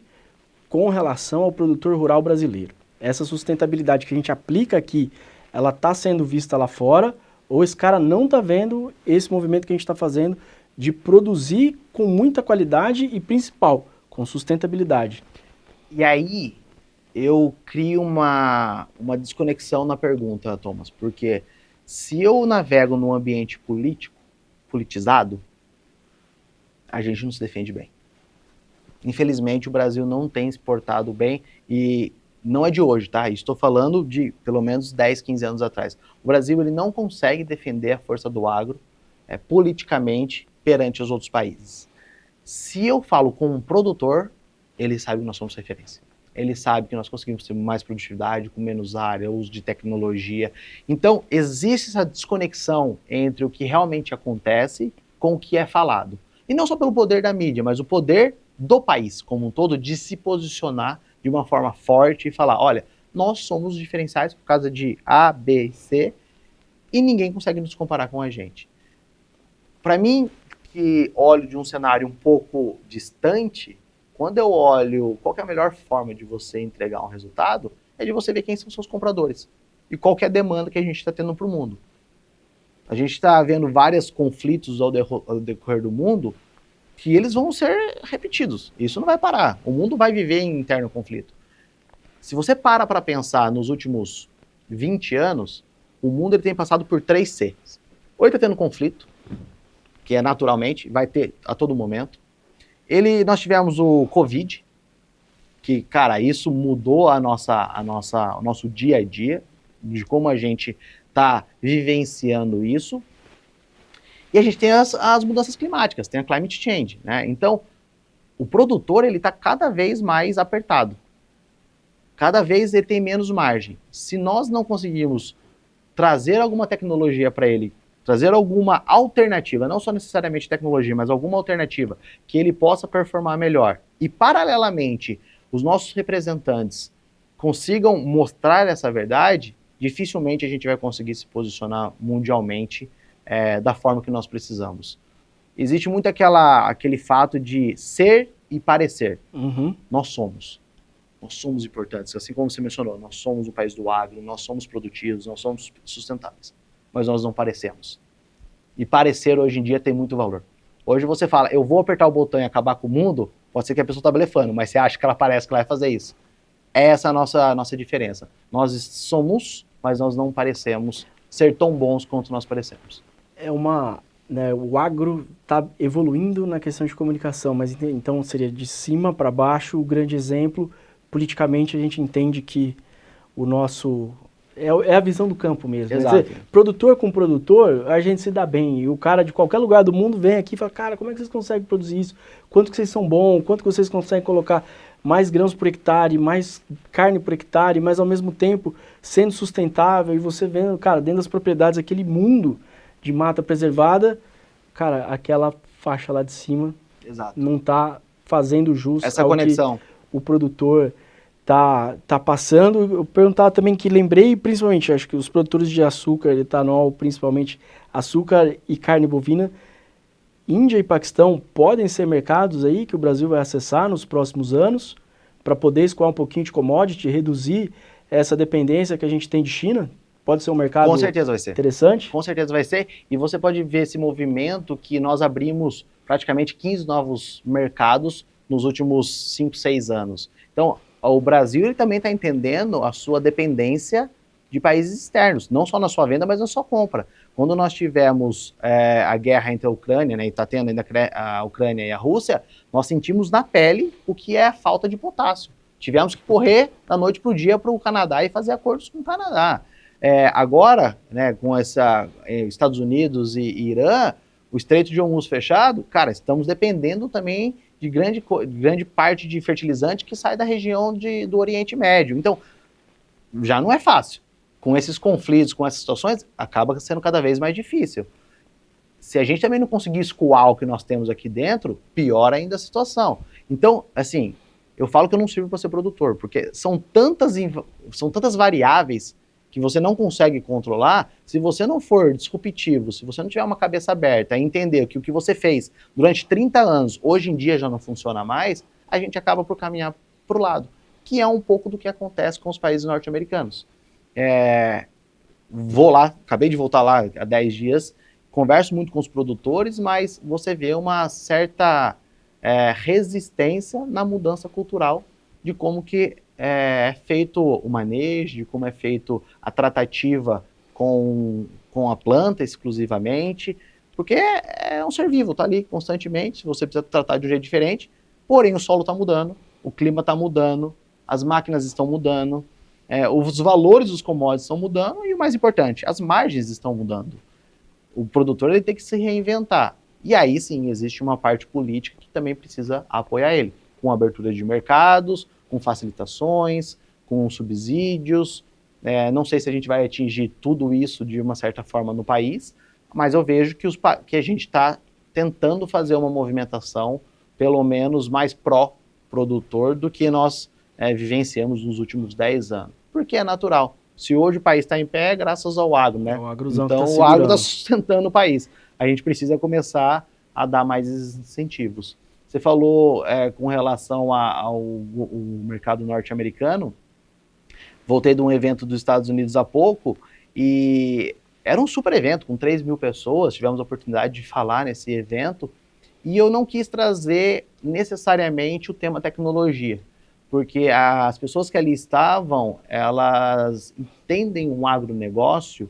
com relação ao produtor rural brasileiro? Essa sustentabilidade que a gente aplica aqui, ela está sendo vista lá fora, ou esse cara não está vendo esse movimento que a gente está fazendo de produzir com muita qualidade e, principal, com sustentabilidade? E aí, eu crio uma desconexão na pergunta, Thomas, porque se eu navego num ambiente politizado, a gente não se defende bem. Infelizmente, o Brasil não tem se portado bem e não é de hoje, tá? Estou falando de pelo menos 10, 15 anos atrás. O Brasil ele não consegue defender a força do agro politicamente perante os outros países. Se eu falo com um produtor, ele sabe que nós somos referência. Ele sabe que nós conseguimos ter mais produtividade, com menos área, uso de tecnologia. Então, existe essa desconexão entre o que realmente acontece com o que é falado. E não só pelo poder da mídia, mas o poder do país como um todo de se posicionar de uma forma forte e falar, olha, nós somos diferenciais por causa de A, B, C, e ninguém consegue nos comparar com a gente. Para mim, que olho de um cenário um pouco distante, quando eu olho qual que é a melhor forma de você entregar um resultado, é de você ver quem são seus compradores e qual que é a demanda que a gente está tendo para o mundo. A gente está vendo vários conflitos ao decorrer do mundo que eles vão ser repetidos. Isso não vai parar. O mundo vai viver em interno conflito. Se você para pensar nos últimos 20 anos, o mundo ele tem passado por 3 Cs. Ou ele está tendo conflito, que é naturalmente, vai ter a todo momento. Nós tivemos o Covid, que, cara, isso mudou o nosso dia a dia, de como a gente está vivenciando isso. E a gente tem as mudanças climáticas, tem a climate change, né? Então, o produtor, ele está cada vez mais apertado. Cada vez ele tem menos margem. Se nós não conseguirmos trazer alguma tecnologia para ele, trazer alguma alternativa, não só necessariamente tecnologia, mas alguma alternativa que ele possa performar melhor, e paralelamente os nossos representantes consigam mostrar essa verdade, dificilmente a gente vai conseguir se posicionar mundialmente da forma que nós precisamos. Existe muito aquele fato de ser e parecer. Uhum. Nós somos importantes, assim como você mencionou, nós somos o país do agro, nós somos produtivos, nós somos sustentáveis, mas nós não parecemos. E parecer hoje em dia tem muito valor. Hoje você fala, eu vou apertar o botão e acabar com o mundo, pode ser que a pessoa está blefando, mas você acha que ela parece que ela vai fazer isso. Essa é a nossa diferença. Nós somos, mas nós não parecemos ser tão bons quanto nós parecemos. O agro está evoluindo na questão de comunicação, mas então seria de cima para baixo o grande exemplo. Politicamente a gente entende que o nosso... É a visão do campo mesmo. Exato. Né? Dizer, produtor com produtor, a gente se dá bem. E o cara de qualquer lugar do mundo vem aqui e fala, cara, como é que vocês conseguem produzir isso? Quanto que vocês são bons? Quanto que vocês conseguem colocar mais grãos por hectare, mais carne por hectare, mas ao mesmo tempo sendo sustentável? E você vendo, cara, dentro das propriedades, aquele mundo de mata preservada, cara, aquela faixa lá de cima Exato. não está fazendo jus essa ao conexão que o produtor tá passando. Eu perguntava também que lembrei, principalmente, acho que os produtores de açúcar, etanol, principalmente açúcar e carne bovina, Índia e Paquistão podem ser mercados aí que o Brasil vai acessar nos próximos anos para poder escoar um pouquinho de commodity, reduzir essa dependência que a gente tem de China? Pode ser um mercado com certeza vai ser interessante? Com certeza vai ser, e você pode ver esse movimento que nós abrimos praticamente 15 novos mercados nos últimos 5, 6 anos. Então, o Brasil ele também está entendendo a sua dependência de países externos, não só na sua venda, mas na sua compra. Quando nós tivemos a guerra entre a Ucrânia, né, e está tendo ainda a Ucrânia e a Rússia, nós sentimos na pele o que é a falta de potássio. Tivemos que correr da noite para o dia para o Canadá e fazer acordos com o Canadá. Agora, né, com Estados Unidos e Irã, o Estreito de Hormuz fechado, cara, estamos dependendo também de grande parte de fertilizante que sai da região do Oriente Médio. Então, já não é fácil. Com esses conflitos, com essas situações, acaba sendo cada vez mais difícil. Se a gente também não conseguir escoar o que nós temos aqui dentro, pior ainda a situação. Então, assim, eu falo que eu não sirvo para ser produtor, porque são tantas variáveis que você não consegue controlar. Se você não for disruptivo, se você não tiver uma cabeça aberta e entender que o que você fez durante 30 anos, hoje em dia já não funciona mais, a gente acaba por caminhar para o lado, que é um pouco do que acontece com os países norte-americanos. Vou lá, acabei de voltar lá há 10 dias, converso muito com os produtores, mas você vê uma certa resistência na mudança cultural de como que é feito o manejo, de como é feito a tratativa com a planta exclusivamente, porque é um ser vivo, está ali constantemente, você precisa tratar de um jeito diferente, porém o solo está mudando, o clima está mudando, as máquinas estão mudando, os valores dos commodities estão mudando e o mais importante, as margens estão mudando. O produtor ele tem que se reinventar. E aí sim existe uma parte política que também precisa apoiar ele, com abertura de mercados, com facilitações, com subsídios. Não sei se a gente vai atingir tudo isso de uma certa forma no país, mas eu vejo que a gente está tentando fazer uma movimentação, pelo menos mais pró-produtor do que nós vivenciamos nos últimos 10 anos. Porque é natural. Se hoje o país está em pé, é graças ao agro, né? Então o agro está sustentando o país. A gente precisa começar a dar mais incentivos. Você falou com relação ao mercado norte-americano. Voltei de um evento dos Estados Unidos há pouco e era um super evento com 3 mil pessoas. Tivemos a oportunidade de falar nesse evento e eu não quis trazer necessariamente o tema tecnologia, porque as pessoas que ali estavam, elas entendem um agronegócio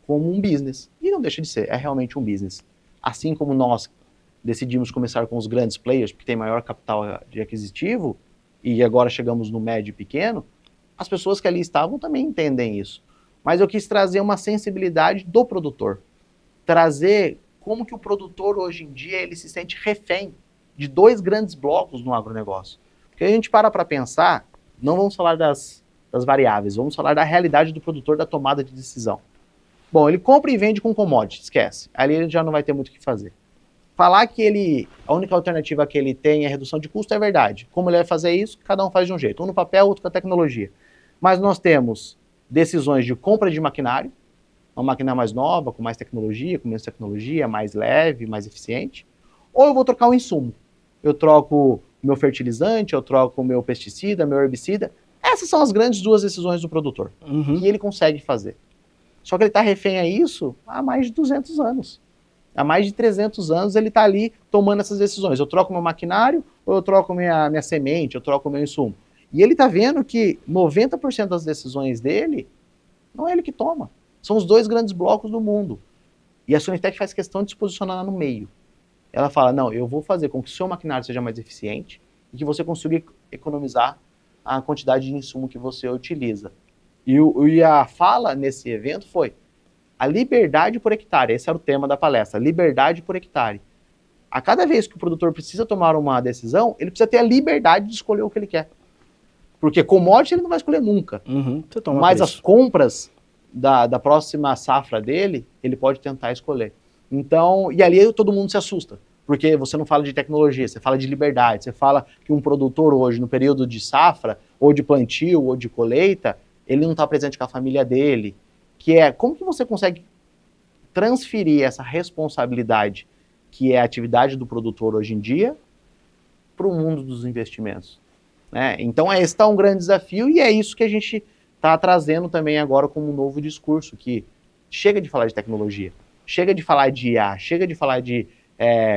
como um business. E não deixa de ser, é realmente um business. assim como nós decidimos começar com os grandes players, porque tem maior capital de aquisitivo, e agora chegamos no médio e pequeno, as pessoas que ali estavam também entendem isso. Mas eu quis trazer uma sensibilidade do produtor. Trazer como que o produtor hoje em dia ele se sente refém de dois grandes blocos no agronegócio. Porque a gente para pensar, não vamos falar das variáveis, vamos falar da realidade do produtor, da tomada de decisão. Bom, ele compra e vende com commodity, esquece. Ali ele já não vai ter muito o que fazer. Falar que a única alternativa que ele tem é redução de custo é verdade. Como ele vai fazer isso? Cada um faz de um jeito. Um no papel, outro com a tecnologia. Mas nós temos decisões de compra de maquinário, uma máquina mais nova, com mais tecnologia, com menos tecnologia, mais leve, mais eficiente. Ou eu vou trocar um insumo. Eu troco o meu fertilizante, eu troco o meu pesticida, meu herbicida. Essas são as grandes duas decisões do produtor, que ele consegue fazer. Só que ele está refém a isso há mais de 200 anos. Há mais de 300 anos ele está ali tomando essas decisões. Eu troco meu maquinário ou eu troco minha semente, eu troco o meu insumo. E ele está vendo que 90% das decisões dele não é ele que toma. São os dois grandes blocos do mundo. E a Sonitec faz questão de se posicionar no meio. Ela fala, não, eu vou fazer com que o seu maquinário seja mais eficiente e que você consiga economizar a quantidade de insumo que você utiliza. E a fala nesse evento foi a liberdade por hectare. Esse era o tema da palestra, liberdade por hectare. A cada vez que o produtor precisa tomar uma decisão, ele precisa ter a liberdade de escolher o que ele quer. Porque commodity ele não vai escolher nunca. Mas as compras da próxima safra dele, ele pode tentar escolher. Então, e ali todo mundo se assusta. Porque você não fala de tecnologia, você fala de liberdade. Você fala que um produtor hoje, no período de safra, ou de plantio, ou de colheita, ele não está presente com a família dele. Que é, como que você consegue transferir essa responsabilidade, que é a atividade do produtor hoje em dia, para o mundo dos investimentos? Né? Então, esse está um grande desafio e é isso que a gente está trazendo também agora como um novo discurso, que chega de falar de tecnologia, chega de falar de IA, chega de falar de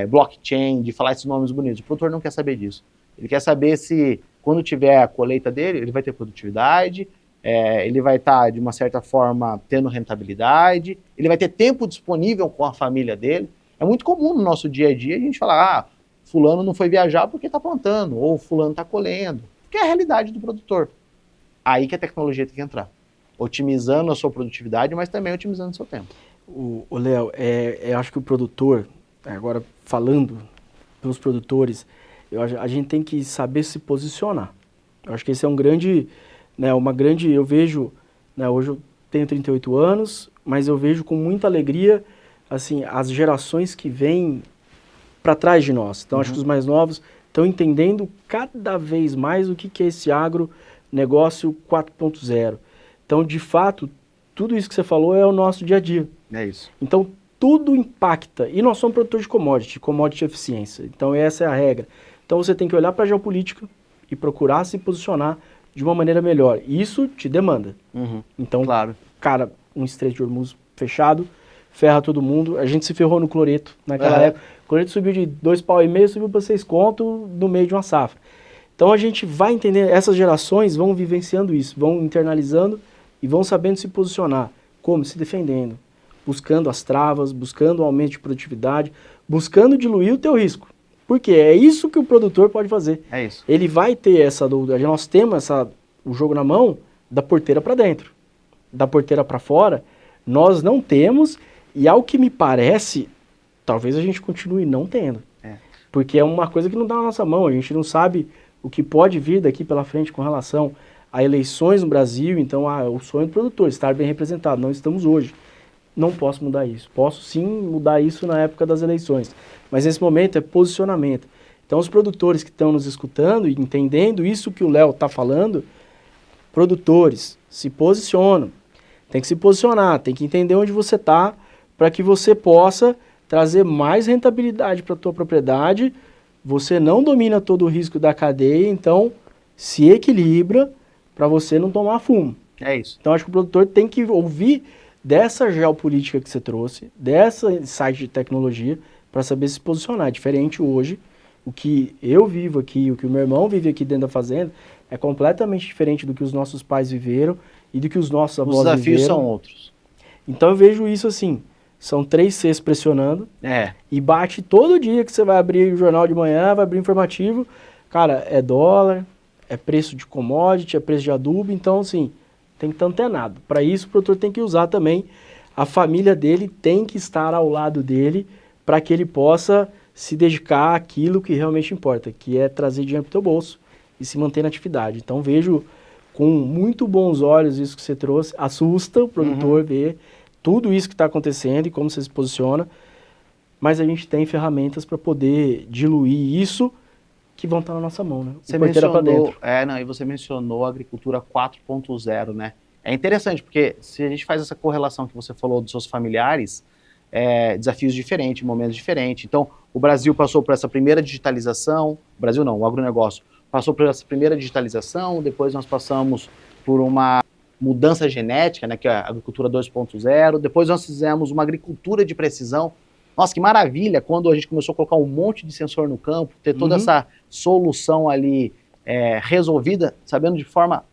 blockchain, de falar esses nomes bonitos. O produtor não quer saber disso. Ele quer saber se, quando tiver a colheita dele, ele vai ter produtividade, ele vai estar, de uma certa forma, tendo rentabilidade, ele vai ter tempo disponível com a família dele. É muito comum no nosso dia a dia a gente falar, fulano não foi viajar porque está plantando, ou fulano está colhendo, que é a realidade do produtor. Aí que a tecnologia tem que entrar, otimizando a sua produtividade, mas também otimizando o seu tempo. O Léo, eu acho que o produtor, agora falando pelos produtores, a gente tem que saber se posicionar. Eu acho que esse é um grande, eu vejo, hoje eu tenho 38 anos, mas eu vejo com muita alegria, assim, as gerações que vêm para trás de nós. Então, acho que os mais novos estão entendendo cada vez mais o que é esse agronegócio 4.0. Então, de fato, tudo isso que você falou é o nosso dia a dia. É isso. Então, tudo impacta. E nós somos produtores de commodity eficiência. Então, essa é a regra. Então, você tem que olhar para a geopolítica e procurar se posicionar de uma maneira melhor. Isso te demanda. Então, claro, cara, um Estreito de Hormuz fechado, ferra todo mundo. A gente se ferrou no cloreto naquela época. O cloreto subiu de 2,5 pau, subiu para 6 conto no meio de uma safra. Então, a gente vai entender, essas gerações vão vivenciando isso, vão internalizando e vão sabendo se posicionar. Como? Se defendendo, buscando as travas, buscando o aumento de produtividade, buscando diluir o teu risco. Porque é isso que o produtor pode fazer. É isso. Ele vai ter essa dúvida. Nós temos o jogo na mão da porteira para dentro. Da porteira para fora, nós não temos, e ao que me parece, talvez a gente continue não tendo. Porque é uma coisa que não dá na nossa mão, a gente não sabe o que pode vir daqui pela frente com relação a eleições no Brasil. Então, o sonho do produtor, estar bem representado, não estamos hoje. Não posso mudar isso. Posso sim mudar isso na época das eleições. Mas nesse momento é posicionamento. Então os produtores que estão nos escutando e entendendo isso que o Léo está falando, produtores, se posicionam. Tem que se posicionar, tem que entender onde você está para que você possa trazer mais rentabilidade para a tua propriedade. Você não domina todo o risco da cadeia, então se equilibra para você não tomar fumo. É isso. Então acho que o produtor tem que ouvir dessa geopolítica que você trouxe, dessa insight de tecnologia, para saber se posicionar. Diferente hoje, o que eu vivo aqui, o que o meu irmão vive aqui dentro da fazenda, é completamente diferente do que os nossos pais viveram e do que os nossos avós viveram. Os desafios são outros. Então eu vejo isso assim, São 3 Cs pressionando. É. E bate todo dia que você vai abrir o jornal de manhã, vai abrir o informativo. Cara, é dólar, é preço de commodity, é preço de adubo. Então, assim, tem que estar antenado. Para isso, o produtor tem que usar também. A família dele tem que estar ao lado dele para que ele possa se dedicar àquilo que realmente importa, que é trazer dinheiro para o teu bolso e se manter na atividade. Então, vejo com muito bons olhos isso que você trouxe. Assusta o produtor ver tudo isso que está acontecendo e como você se posiciona, mas a gente tem ferramentas para poder diluir isso que vão estar na nossa mão, né? Você mencionou, e você mencionou a agricultura 4.0, né? É interessante, porque se a gente faz essa correlação que você falou dos seus familiares, desafios diferentes, momentos diferentes. Então, o Brasil passou por essa primeira digitalização, o Brasil não, o agronegócio passou por essa primeira digitalização, depois nós passamos por uma mudança genética, né, que é a agricultura 2.0, depois nós fizemos uma agricultura de precisão. Nossa, que maravilha, quando a gente começou a colocar um monte de sensor no campo, ter toda essa solução ali resolvida, sabendo de forma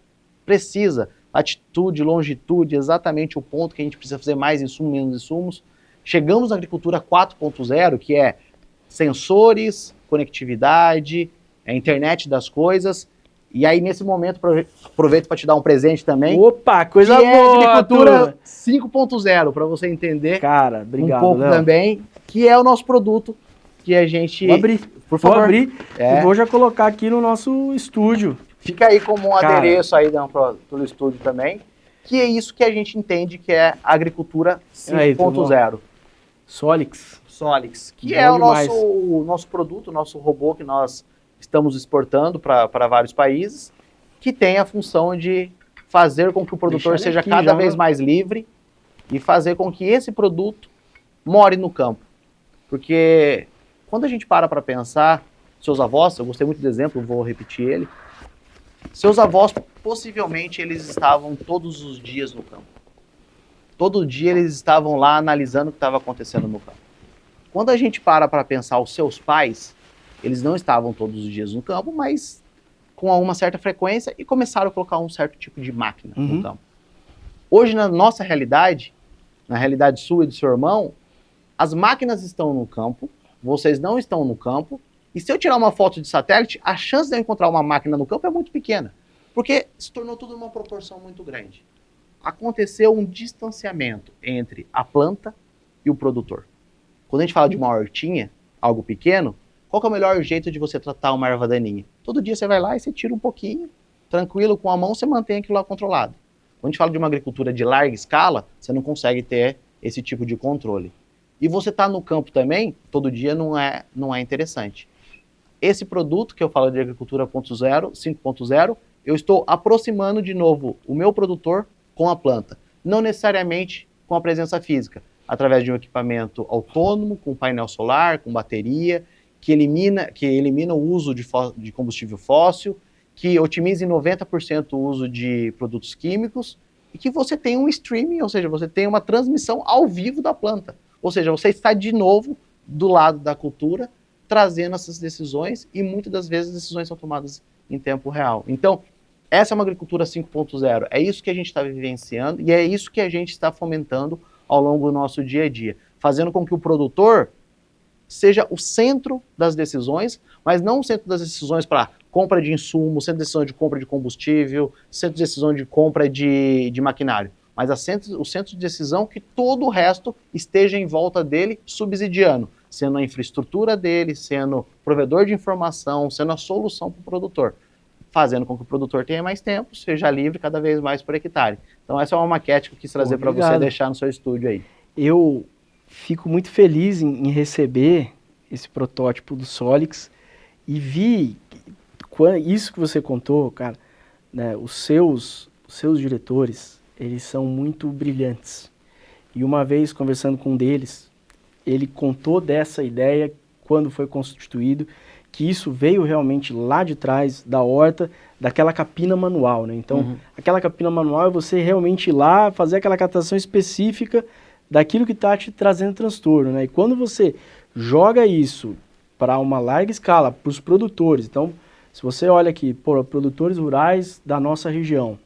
precisa, latitude, longitude, exatamente o ponto que a gente precisa fazer mais insumo, menos insumos. Chegamos na agricultura 4.0, que é sensores, conectividade, internet das coisas. E aí, nesse momento, aproveito para te dar um presente também. Opa, coisa boa! É agricultura 5.0, para você entender. Cara, obrigado, um pouco, Léo, também, que é o nosso produto que a gente... Vou abrir, por favor. Vou abrir e vou já colocar aqui no nosso estúdio. Fica aí como um adereço aí pelo estúdio também, que é isso que a gente entende que é a agricultura 5.0. Solix, que é o nosso produto, o nosso robô que nós estamos exportando para vários países, que tem a função de fazer com que o produtor seja cada vez mais livre e fazer com que esse produto more no campo. Porque quando a gente para pensar, seus avós, eu gostei muito do exemplo, vou repetir ele, seus avós, possivelmente, eles estavam todos os dias no campo. Todo dia eles estavam lá analisando o que estava acontecendo no campo. Quando a gente para pensar os seus pais, eles não estavam todos os dias no campo, mas com uma certa frequência e começaram a colocar um certo tipo de máquina no campo. Hoje, na nossa realidade, na realidade sua e do seu irmão, as máquinas estão no campo, vocês não estão no campo, e se eu tirar uma foto de satélite, a chance de eu encontrar uma máquina no campo é muito pequena, porque se tornou tudo uma proporção muito grande. Aconteceu um distanciamento entre a planta e o produtor. Quando a gente fala de uma hortinha, algo pequeno, qual que é o melhor jeito de você tratar uma erva daninha? Todo dia você vai lá e você tira um pouquinho, tranquilo, com a mão você mantém aquilo lá controlado. Quando a gente fala de uma agricultura de larga escala, você não consegue ter esse tipo de controle. E você está no campo também, todo dia não é interessante. Esse produto que eu falo de agricultura 5.0, eu estou aproximando de novo o meu produtor com a planta. Não necessariamente com a presença física, através de um equipamento autônomo, com painel solar, com bateria, que elimina o uso de combustível fóssil, que otimize em 90% o uso de produtos químicos e que você tem um streaming, ou seja, você tem uma transmissão ao vivo da planta. Ou seja, você está de novo do lado da cultura, trazendo essas decisões e muitas das vezes as decisões são tomadas em tempo real. Então, essa é uma agricultura 5.0. É isso que a gente está vivenciando e é isso que a gente está fomentando ao longo do nosso dia a dia, fazendo com que o produtor seja o centro das decisões, mas não o centro das decisões para compra de insumo, centro de decisão de compra de combustível, centro de decisão de compra de maquinário, mas o centro de decisão que todo o resto esteja em volta dele subsidiando, sendo a infraestrutura dele, sendo provedor de informação, sendo a solução para o produtor, fazendo com que o produtor tenha mais tempo, seja livre cada vez mais por hectare. Então essa é uma maquete que eu quis trazer para você deixar no seu estúdio aí. Eu fico muito feliz em receber esse protótipo do Solix e vi isso que você contou, cara, né, os seus diretores, eles são muito brilhantes. E uma vez, conversando com um deles, ele contou dessa ideia quando foi constituído, que isso veio realmente lá de trás da horta, daquela capina manual, né? Então, aquela capina manual é você realmente ir lá, fazer aquela captação específica daquilo que está te trazendo transtorno, né? E quando você joga isso para uma larga escala, para os produtores, então, se você olha aqui, produtores rurais da nossa região,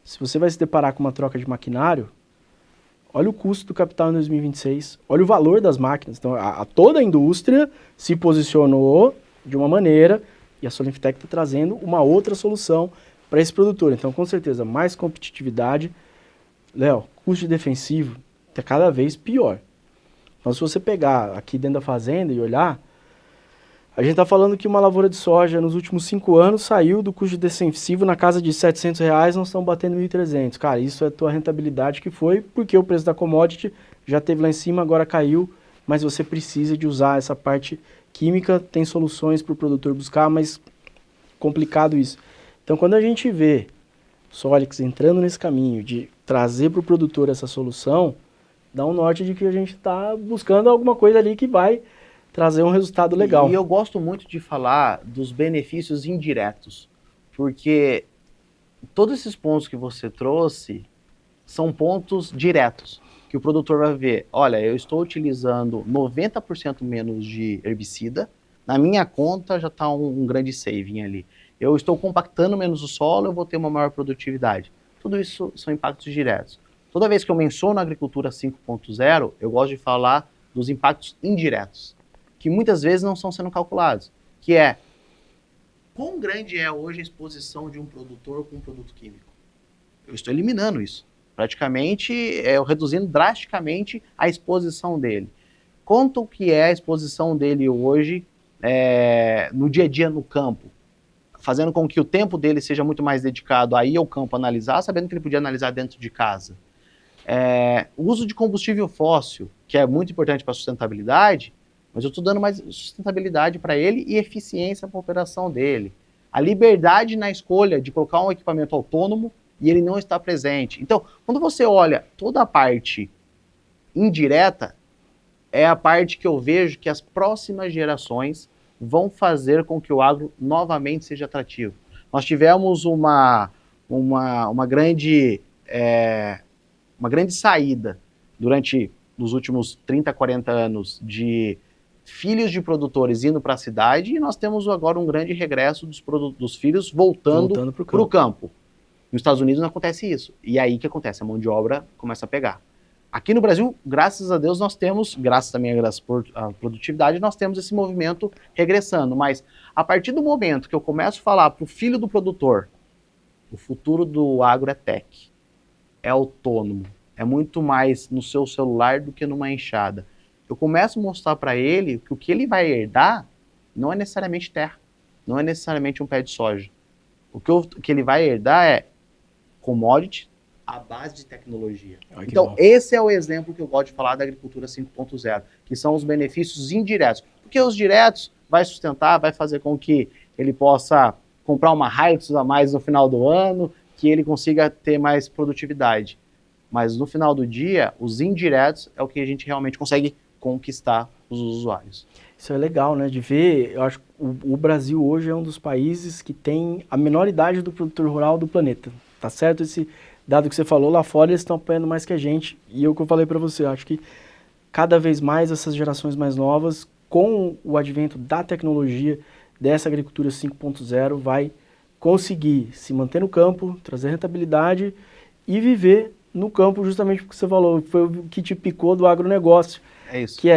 se você vai se deparar com uma troca de maquinário, olha o custo do capital em 2026, olha o valor das máquinas. Então, toda a indústria se posicionou de uma maneira e a Solinftec está trazendo uma outra solução para esse produtor. Então, com certeza, mais competitividade. Léo, custo defensivo está cada vez pior. Então, se você pegar aqui dentro da fazenda e olhar, a gente está falando que uma lavoura de soja nos últimos 5 anos saiu do custo defensivo na casa de R$700, nós estamos batendo 1.300. Cara, isso é a tua rentabilidade que foi, porque o preço da commodity já teve lá em cima, agora caiu, mas você precisa de usar essa parte química, tem soluções para o produtor buscar, mas complicado isso. Então, quando a gente vê Solix entrando nesse caminho de trazer para o produtor essa solução, dá um norte de que a gente está buscando alguma coisa ali que vai trazer um resultado legal. E eu gosto muito de falar dos benefícios indiretos, porque todos esses pontos que você trouxe são pontos diretos, que o produtor vai ver, olha, eu estou utilizando 90% menos de herbicida, na minha conta já está um grande saving ali. Eu estou compactando menos o solo, eu vou ter uma maior produtividade. Tudo isso são impactos diretos. Toda vez que eu menciono a agricultura 5.0, eu gosto de falar dos impactos indiretos, que muitas vezes não estão sendo calculados, que é quão grande é hoje a exposição de um produtor com um produto químico. Eu estou eliminando isso. Praticamente, eu reduzindo drasticamente a exposição dele. Quanto que é a exposição dele hoje no dia a dia no campo? Fazendo com que o tempo dele seja muito mais dedicado a ir ao campo analisar, sabendo que ele podia analisar dentro de casa. O uso de combustível fóssil, que é muito importante para a sustentabilidade, mas eu estou dando mais sustentabilidade para ele e eficiência para a operação dele. A liberdade na escolha de colocar um equipamento autônomo e ele não está presente. Então, quando você olha toda a parte indireta, é a parte que eu vejo que as próximas gerações vão fazer com que o agro novamente seja atrativo. Nós tivemos uma grande saída durante os últimos 30, 40 anos de filhos de produtores indo para a cidade e nós temos agora um grande regresso dos filhos voltando para o campo. Nos Estados Unidos não acontece isso. E é aí que acontece, a mão de obra começa a pegar. Aqui no Brasil, graças a Deus, nós temos, graças também à produtividade, nós temos esse movimento regressando. Mas a partir do momento que eu começo a falar para o filho do produtor, o futuro do agro é tech, é autônomo, é muito mais no seu celular do que numa enxada. Eu começo a mostrar para ele que o que ele vai herdar não é necessariamente terra, não é necessariamente um pé de soja. O que ele vai herdar é commodity à base de tecnologia. Então, esse é o exemplo que eu gosto de falar da agricultura 5.0, que são os benefícios indiretos. Porque os diretos vai sustentar, vai fazer com que ele possa comprar uma Hilux a mais no final do ano, que ele consiga ter mais produtividade. Mas no final do dia, os indiretos é o que a gente realmente consegue conquistar os usuários. Isso é legal, né, de ver. Eu acho que o Brasil hoje é um dos países que tem a menor idade do produtor rural do planeta. Tá certo esse dado que você falou? Lá fora eles estão apanhando mais que a gente. E é o que eu falei para você, eu acho que cada vez mais essas gerações mais novas, com o advento da tecnologia, dessa agricultura 5.0, vai conseguir se manter no campo, trazer rentabilidade e viver no campo, justamente porque você falou, foi o que te picou do agronegócio. É isso. Que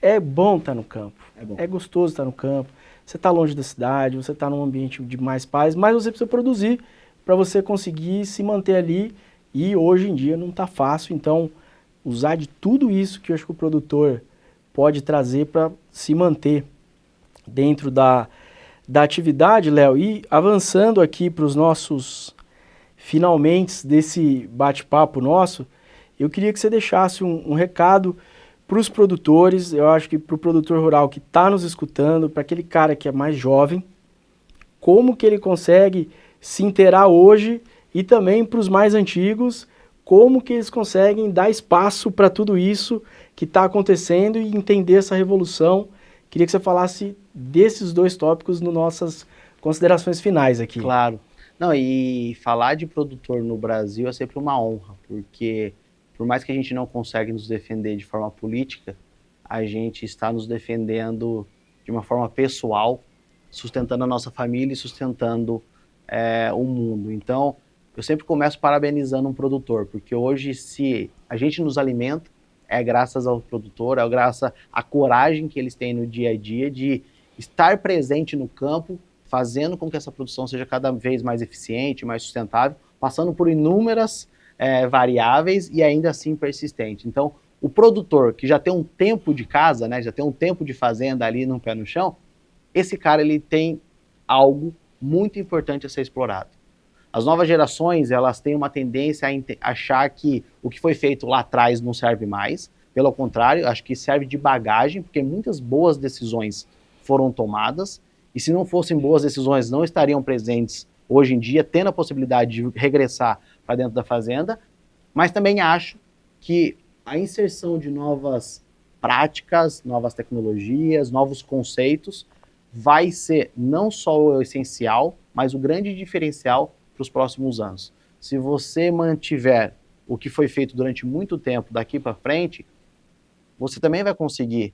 é bom estar no campo, é gostoso estar no campo, você está longe da cidade, você está num ambiente de mais paz, mas você precisa produzir para você conseguir se manter ali, e hoje em dia não está fácil, então usar de tudo isso que eu acho que o produtor pode trazer para se manter dentro da atividade, Léo. E avançando aqui para os nossos finalmente desse bate-papo nosso, eu queria que você deixasse um recado para os produtores, eu acho que para o produtor rural que está nos escutando, para aquele cara que é mais jovem, como que ele consegue se inteirar hoje, e também para os mais antigos, como que eles conseguem dar espaço para tudo isso que está acontecendo e entender essa revolução. Queria que você falasse desses dois tópicos nas nossas considerações finais aqui. Claro. Não, e falar de produtor no Brasil é sempre uma honra, porque por mais que a gente não consegue nos defender de forma política, a gente está nos defendendo de uma forma pessoal, sustentando a nossa família e sustentando o mundo. Então, eu sempre começo parabenizando um produtor, porque hoje, se a gente nos alimenta, é graças ao produtor, é graças à coragem que eles têm no dia a dia de estar presente no campo, fazendo com que essa produção seja cada vez mais eficiente, mais sustentável, passando por inúmeras variáveis e ainda assim persistente. Então, o produtor que já tem um tempo de casa, né, já tem um tempo de fazenda ali no pé no chão, esse cara ele tem algo muito importante a ser explorado. As novas gerações, elas têm uma tendência a achar que o que foi feito lá atrás não serve mais. Pelo contrário, acho que serve de bagagem, porque muitas boas decisões foram tomadas, e se não fossem boas decisões, não estariam presentes hoje em dia, tendo a possibilidade de regressar para dentro da fazenda, mas também acho que a inserção de novas práticas, novas tecnologias, novos conceitos, vai ser não só o essencial, mas o grande diferencial para os próximos anos. Se você mantiver o que foi feito durante muito tempo daqui para frente, você também vai conseguir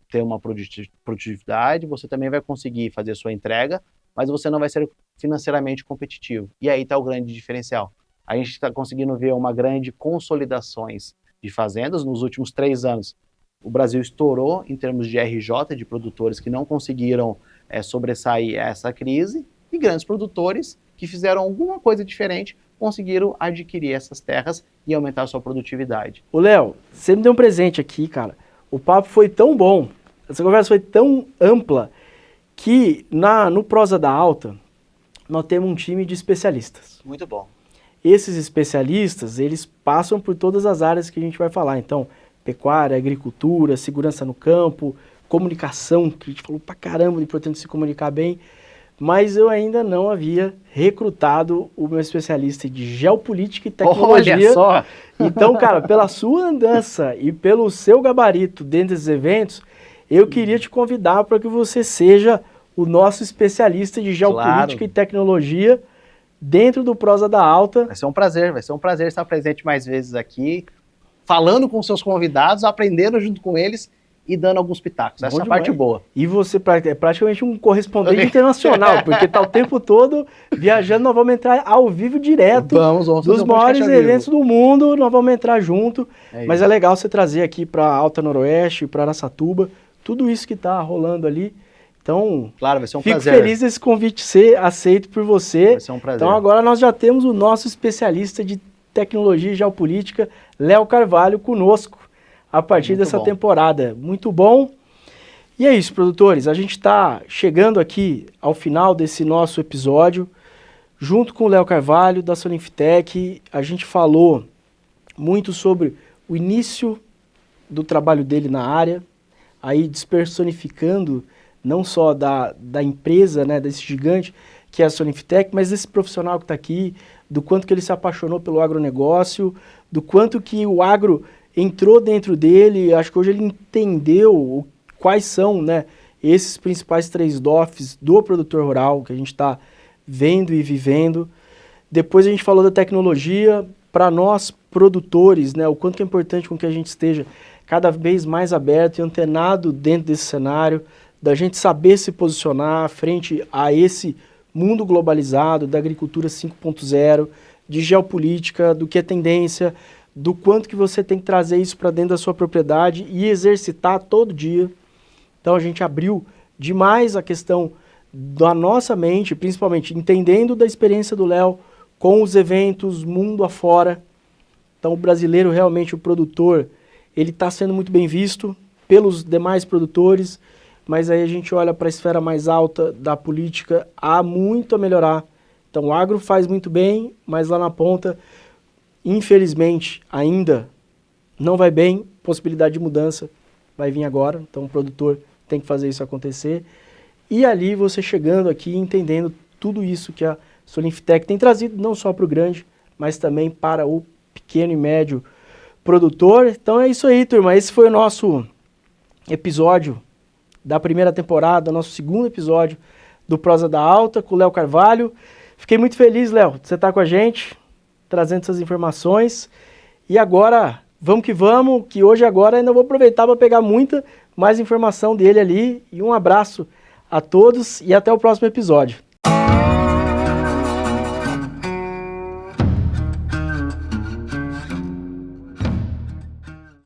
ter uma produtividade, você também vai conseguir fazer sua entrega, mas você não vai ser financeiramente competitivo. E aí está o grande diferencial. A gente está conseguindo ver uma grande consolidações de fazendas nos últimos 3 anos. O Brasil estourou em termos de RJ, de produtores que não conseguiram sobressair essa crise, e grandes produtores que fizeram alguma coisa diferente, conseguiram adquirir essas terras e aumentar a sua produtividade. Ô Léo, você me deu um presente aqui, cara. O papo foi tão bom, essa conversa foi tão ampla, que no Prosa da Alta, nós temos um time de especialistas. Muito bom. Esses especialistas, eles passam por todas as áreas que a gente vai falar. Então, pecuária, agricultura, segurança no campo, comunicação, que a gente falou pra caramba, é importante se comunicar bem. Mas eu ainda não havia recrutado o meu especialista de geopolítica e tecnologia. Olha só! Então, cara, pela sua andança e pelo seu gabarito dentro desses eventos, eu queria te convidar para que você seja o nosso especialista de geopolítica e tecnologia dentro do Prosa da Alta. Vai ser um prazer estar presente mais vezes aqui, falando com seus convidados, aprendendo junto com eles e dando alguns pitacos. Essa é a parte boa. E você é praticamente um correspondente internacional, porque tá o tempo todo viajando, nós vamos entrar ao vivo direto dos maiores eventos do mundo, nós vamos entrar junto. Mas é legal você trazer aqui para Alta Noroeste, para Araçatuba, tudo isso que tá rolando ali. Então, claro, vai ser um fico prazer. feliz desse convite ser aceito por você. Vai ser um prazer. Então agora nós já temos o nosso especialista de tecnologia e geopolítica, Léo Carvalho, conosco a partir dessa temporada. Muito bom. E é isso, produtores. A gente está chegando aqui ao final desse nosso episódio, junto com o Léo Carvalho, da Solinftec. A gente falou muito sobre o início do trabalho dele na área, aí despersonificando não só da empresa, né, desse gigante que é a Solinftec, mas desse profissional que está aqui, do quanto que ele se apaixonou pelo agronegócio, do quanto que o agro entrou dentro dele. Acho que hoje ele entendeu quais são, né, esses principais trade-offs do produtor rural que a gente está vendo e vivendo. Depois a gente falou da tecnologia para nós produtores, né, o quanto que é importante com que a gente esteja cada vez mais aberto e antenado dentro desse cenário, da gente saber se posicionar frente a esse mundo globalizado, da agricultura 5.0, de geopolítica, do que é tendência, do quanto que você tem que trazer isso para dentro da sua propriedade e exercitar todo dia. Então a gente abriu demais a questão da nossa mente, principalmente entendendo da experiência do Léo com os eventos mundo afora. Então o brasileiro, realmente o produtor, ele está sendo muito bem visto pelos demais produtores, mas aí a gente olha para a esfera mais alta da política, há muito a melhorar. Então o agro faz muito bem, mas lá na ponta, infelizmente, ainda não vai bem, possibilidade de mudança vai vir agora, então o produtor tem que fazer isso acontecer. E ali você chegando aqui, entendendo tudo isso que a Solinftec tem trazido, não só para o grande, mas também para o pequeno e médio produtor. Então é isso aí, turma, esse foi o nosso episódio da primeira temporada, nosso segundo episódio do Prosa da Alta, com o Léo Carvalho. Fiquei muito feliz, Léo, de você estar com a gente, trazendo essas informações. E agora, vamos que hoje agora ainda vou aproveitar para pegar muita mais informação dele ali. E um abraço a todos e até o próximo episódio.